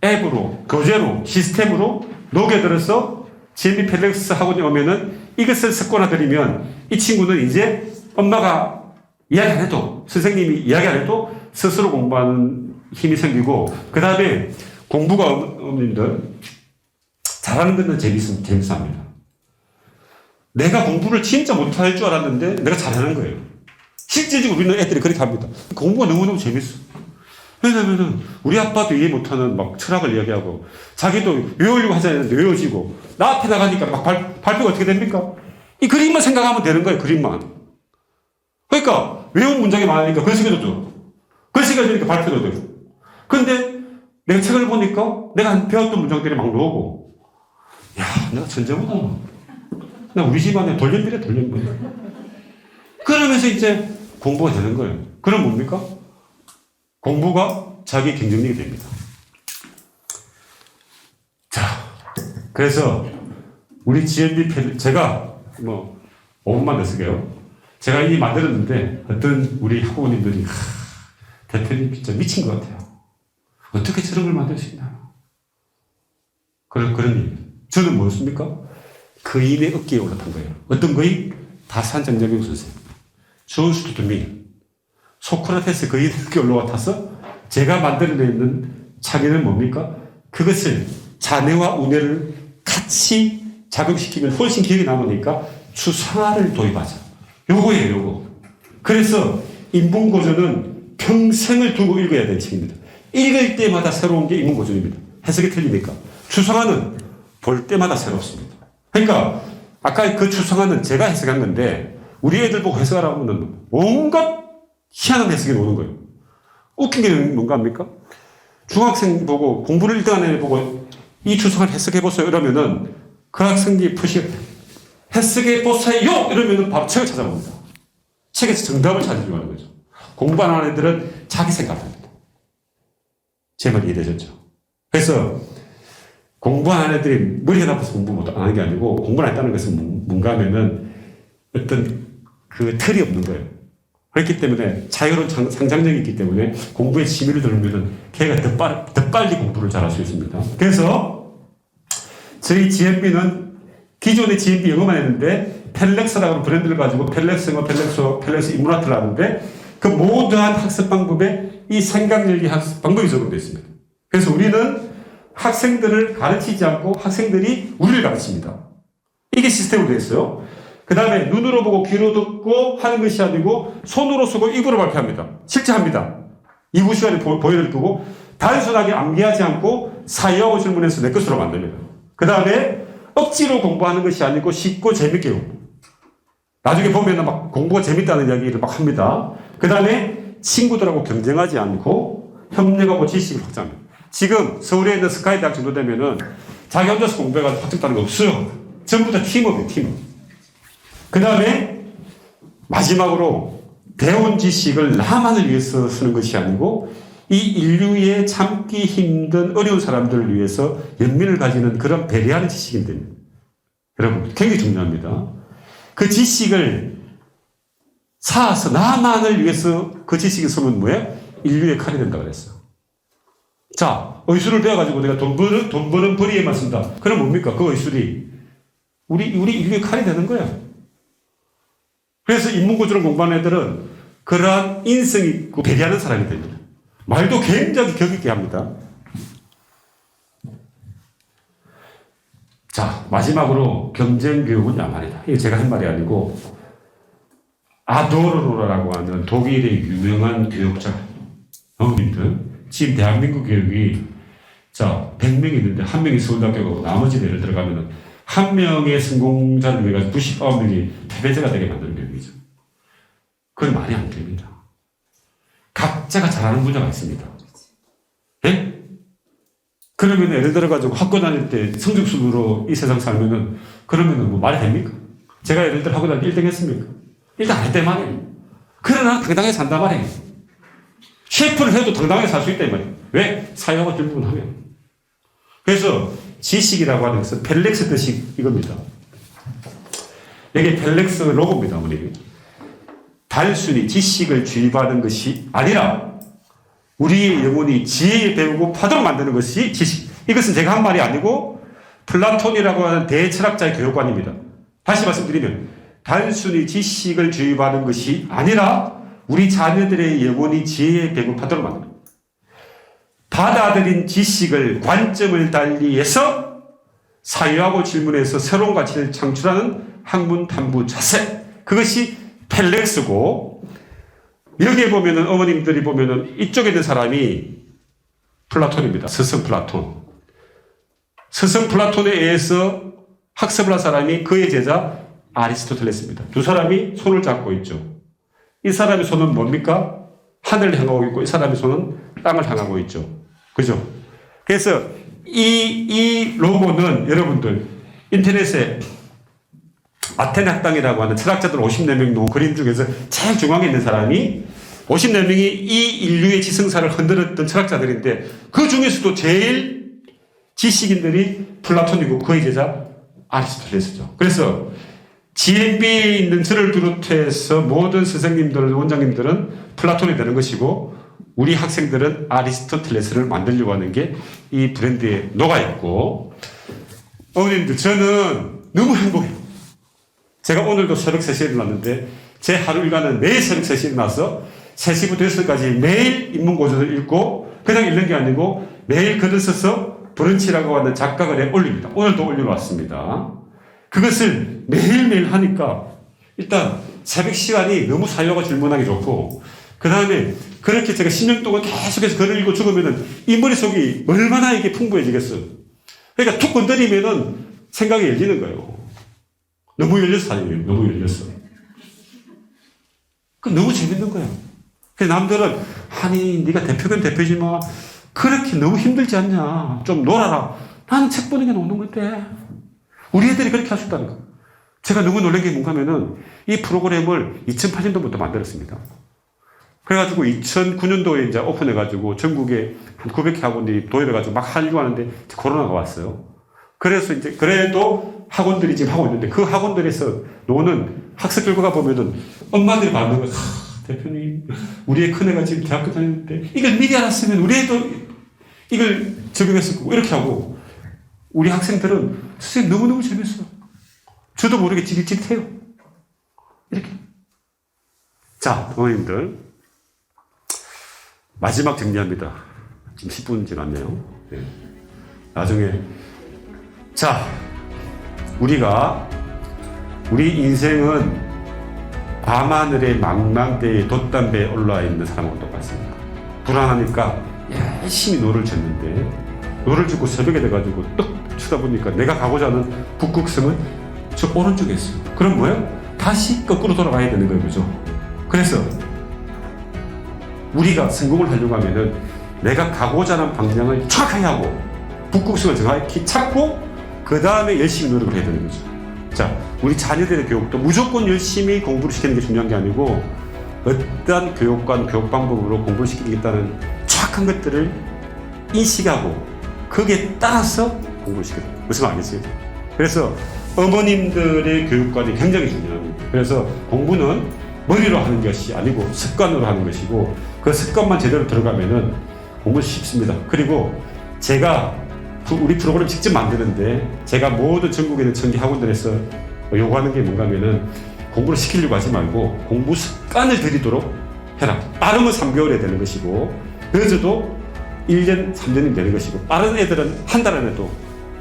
앱으로, 교재로, 시스템으로 녹여들어서 GMB 펠렉스 학원에 오면은 이것을 습관화들이면 이 친구는 이제 엄마가 이야기 안 해도, 선생님이 이야기 안 해도 스스로 공부하는 힘이 생기고, 그 다음에 공부가 어머님들 잘하는 데는 재밌어 합니다. 내가 공부를 진짜 못할 줄 알았는데 내가 잘하는 거예요. 실질적으로 우리는 애들이 그렇게 합니다. 공부가 너무너무 재밌어. 왜냐면은 우리 아빠도 이해 못하는 막 철학을 이야기하고 자기도 외우려고 하잖아요. 외워지고 나 앞에 나가니까 막 발표가 어떻게 됩니까? 이 그림만 생각하면 되는 거예요. 그림만. 그러니까 외운 문장이 많으니까 글쓰기도 줘. 글쓰기가 되니까 발표도 되고. 근데 내가 책을 보니까 내가 배웠던 문장들이 막 나오고 야 내가 천재구나. 나 우리 집안에 돌연변이야 돌연변이. 그러면서 이제 공부가 되는 거예요. 그럼 뭡니까? 공부가 자기 경쟁력이 됩니다. 자, 그래서 우리 GMB 제가 5분만 더 쓰게요. 제가 이 만들었는데 어떤 우리 학부모님들이 대표님 진짜 미친 것 같아요. 어떻게 저런 걸 만들 수 있나요? 그런 일. 저는 뭐였습니까? 거인의 어깨에 올라탄 거예요. 어떤 거인? 다산 정정용 선생. 존 스튜드민. 소크라테스 거인의 어깨에 올라타서 제가 만들어내는 창의는 뭡니까? 그것을 자뇌와 우뇌를 같이 작용시키면 훨씬 기억에 남으니까 추상화를 도입하자. 요거예요, 요거. 그래서 인문고전은 평생을 두고 읽어야 되는 책입니다. 읽을 때마다 새로운 게 인문고전입니다. 해석이 틀리니까. 추상화는 볼 때마다 새롭습니다. 그러니까 아까 그 추상화는 제가 해석한 건데 우리 애들 보고 해석하라고 하면 온갖 희한한 해석이 오는 거예요. 웃긴 게 뭔가 합니까? 중학생 보고 공부를 1등하는 애 보고 이 추상화를 해석해보세요 이러면은 그 학생이 해석해보세요 이러면은 바로 책을 찾아봅니다. 책에서 정답을 찾으려고 하는 거죠. 공부 안 하는 애들은 자기 생각합니다. 제 말 이해되셨죠? 그래서 공부 안 하는 애들이 머리가 나빠서 공부 못 하는 게 아니고 공부를 안 했다는 것은 뭔가 하면은 어떤 그 틀이 없는 거예요. 그렇기 때문에 자유로운 상상력이 있기 때문에 공부에 취미를 들으면은 걔가 더 빨리 공부를 잘할 수 있습니다. 그래서 저희 GMB는 기존의 GMB 영어만 했는데 펠렉스라고 하는 브랜드를 가지고 펠렉스 인문아트를 하는데 그 모든 학습 방법에 이 생각력이 학습 방법이 적용되어 있습니다. 그래서 우리는 학생들을 가르치지 않고 학생들이 우리를 가르칩니다. 이게 시스템으로 되어 있어요. 그 다음에 눈으로 보고 귀로 듣고 하는 것이 아니고 손으로 쓰고 입으로 발표합니다. 실제 합니다. 2부 시간에 보여드릴 거고 단순하게 암기하지 않고 사유하고 질문해서 내 것으로 만듭니다. 그 다음에 억지로 공부하는 것이 아니고 쉽고 재밌게 공부. 나중에 보면 막 공부가 재밌다는 이야기를 막 합니다. 그 다음에 친구들하고 경쟁하지 않고 협력하고 지식을 확장합니다. 지금 서울에 있는 스카이대학 정도 되면은 자기 혼자서 공부해가지고 학점 따는 거 없어요. 전부 다 팀업이에요, 팀업. 그 다음에 마지막으로 배운 지식을 나만을 위해서 쓰는 것이 아니고 이 인류의 참기 힘든 어려운 사람들을 위해서 연민을 가지는 그런 배려하는 지식이 됩니다. 여러분, 굉장히 중요합니다. 그 지식을 쌓아서 나만을 위해서 그 지식을 쓰면 뭐예요? 인류의 칼이 된다고 그랬어요. 자, 의술을 배워가지고 내가 돈 버는 벌이에만 쓴다. 그럼 뭡니까? 그 의술이 우리 인류의 칼이 되는 거예요. 그래서 인문고전을 공부하는 애들은 그러한 인성이 있고 배려하는 사람이 됩니다. 말도 굉장히 격 있게 합니다. 자, 마지막으로 경쟁교육은 야만이다. 이게 제가 한 말이 아니고 아도르노라고 하는 독일의 유명한 교육자 어머님들 지금 대한민국 교육이 100명이 있는데 1명이 서울대학교 가고 나머지 예를 들어가면 한 명의 성공자를 위해 99명이 패배자가 되게 만드는 교육이죠. 그건 말이 안 됩니다. 각자가 잘하는 분야가 있습니다. 예? 그러면 예를 들어가지고 학교 다닐 때 성적순으로 이 세상 살면은 그러면은 뭐 말이 됩니까? 제가 예를 들어 학교 다닐 때 1등 했습니까? 1등 안 했단 말이에요. 그러나 당당하게 산단 말이에요. 셰프를 해도 당당하게 살 수 있단 말이에요. 왜? 사회하고 질문하면. 그래서 지식이라고 하는 것은 펠렉스 뜻이 이겁니다. 이게 펠렉스 로고입니다, 어머니. 단순히 지식을 주입하는 것이 아니라 우리의 영혼이 지혜에 배우고 파도로 만드는 것이 지식. 이것은 제가 한 말이 아니고 플라톤이라고 하는 대철학자의 교육관입니다. 다시 말씀드리면 단순히 지식을 주입하는 것이 아니라 우리 자녀들의 영혼이 지혜에 배우고 파도로 만드는 것. 받아들인 지식을 관점을 달리해서 사유하고 질문해서 새로운 가치를 창출하는 학문 탐구 자세. 그것이 펠렉스고, 여기에 보면은 어머님들이 보면은 이쪽에 있는 사람이 플라톤입니다. 스승 플라톤. 스승 플라톤에 의해서 학습을 한 사람이 그의 제자 아리스토텔레스입니다. 두 사람이 손을 잡고 있죠. 이 사람의 손은 뭡니까? 하늘을 향하고 있고 이 사람의 손은 땅을 향하고 있죠. 그죠? 그래서 이 로고는 여러분들 인터넷에 아테네 학당이라고 하는 철학자들 54명 놓은 그림 중에서 제일 중앙에 있는 사람이 54명이 이 인류의 지성사를 흔들었던 철학자들인데 그 중에서도 제일 지식인들이 플라톤이고 그의 제자 아리스토텔레스죠. 그래서 GMB에 있는 저를 비롯해서 모든 선생님들, 원장님들은 플라톤이 되는 것이고 우리 학생들은 아리스토텔레스를 만들려고 하는 게 이 브랜드에 녹아있고, 어머님들 저는 너무 행복해요. 제가 오늘도 새벽 3시에 일어났는데 제 하루 일과는 매일 새벽 3시에 일어나서 3시부터 6시까지 매일 인문고전을 읽고 그냥 읽는 게 아니고 매일 글을 써서 브런치라고 하는 작가글에 올립니다. 오늘도 올려놨습니다. 그것을 매일매일 하니까 일단 새벽 시간이 너무 사유하고 질문하기 좋고, 그 다음에 그렇게 제가 10년 동안 계속해서 글을 읽고 죽으면은 이 머릿속이 얼마나 이게 풍부해지겠어요. 그러니까 툭 건드리면은 생각이 열리는 거예요. 너무 열렸어, 아니에요? 너무 열렸어. 그 너무 재밌는 거예요. 그래서 남들은, 아니, 네가 대표면 대표지만 그렇게 너무 힘들지 않냐. 좀 놀아라. 나는 책 보는 게 노는 건데. 우리 애들이 그렇게 할 수 있다는 거. 제가 너무 놀란 게 뭔가 하면은 이 프로그램을 2008년도부터 만들었습니다. 그래가지고 2009년도에 이제 오픈해가지고 전국에 한 900개 학원들이 도입해가지고 막 하려고 하는데 코로나가 왔어요. 그래서 이제 그래도 학원들이 지금 하고 있는데 그 학원들에서 노는 학습 결과가 보면은 엄마들이 말하는 거예요. 대표님, 우리 애 큰애가 지금 대학교 다니는데 이걸 미리 알았으면 우리 애도 이걸 적용했을 거고 이렇게 하고, 우리 학생들은 선생님 너무너무 재밌어요. 저도 모르게 찌릿찌릿해요. 이렇게. 자, 어머님들 마지막 정리합니다. 지금 10분 지났네요. 네. 나중에 자, 우리 인생은 밤하늘의 망망대에 돛담배에 올라와 있는 사람하고 똑같습니다. 불안하니까 열심히 노를 젓는데 노를 젓고 새벽에 돼가지고 떡 쳐다보니까 내가 가고자 하는 북극성은 저 오른쪽에 있어요. 그럼 뭐예요? 다시 거꾸로 돌아가야 되는 거예요. 그죠? 그래서 우리가 성공을 하려고 하면은 내가 가고자 하는 방향을 정확하게 하고 북극성을 정확히 찾고 그 다음에 열심히 노력을 해야 되는 거죠. 자, 우리 자녀들의 교육도 무조건 열심히 공부를 시키는 게 중요한 게 아니고 어떠한 교육관, 교육 방법으로 공부를 시키겠다는 정확한 것들을 인식하고 거기에 따라서 공부를 시켜야 돼요. 무슨 말이겠어요? 그래서 어머님들의 교육관이 굉장히 중요합니다. 그래서 공부는 머리로 하는 것이 아니고 습관으로 하는 것이고 그 습관만 제대로 들어가면은 공부 쉽습니다. 그리고 제가 우리 프로그램 직접 만드는데 제가 모든 전국에 있는 천기 학원들에서 요구하는 게 뭔가 하면은 공부를 시키려고 하지 말고 공부 습관을 들이도록 해라. 빠르면 3개월에 되는 것이고 늦어도 1년, 3년이 되는 것이고 빠른 애들은 한 달 안에도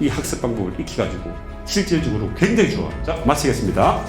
이 학습 방법을 익혀가지고 실질적으로 굉장히 좋아. 자, 마치겠습니다.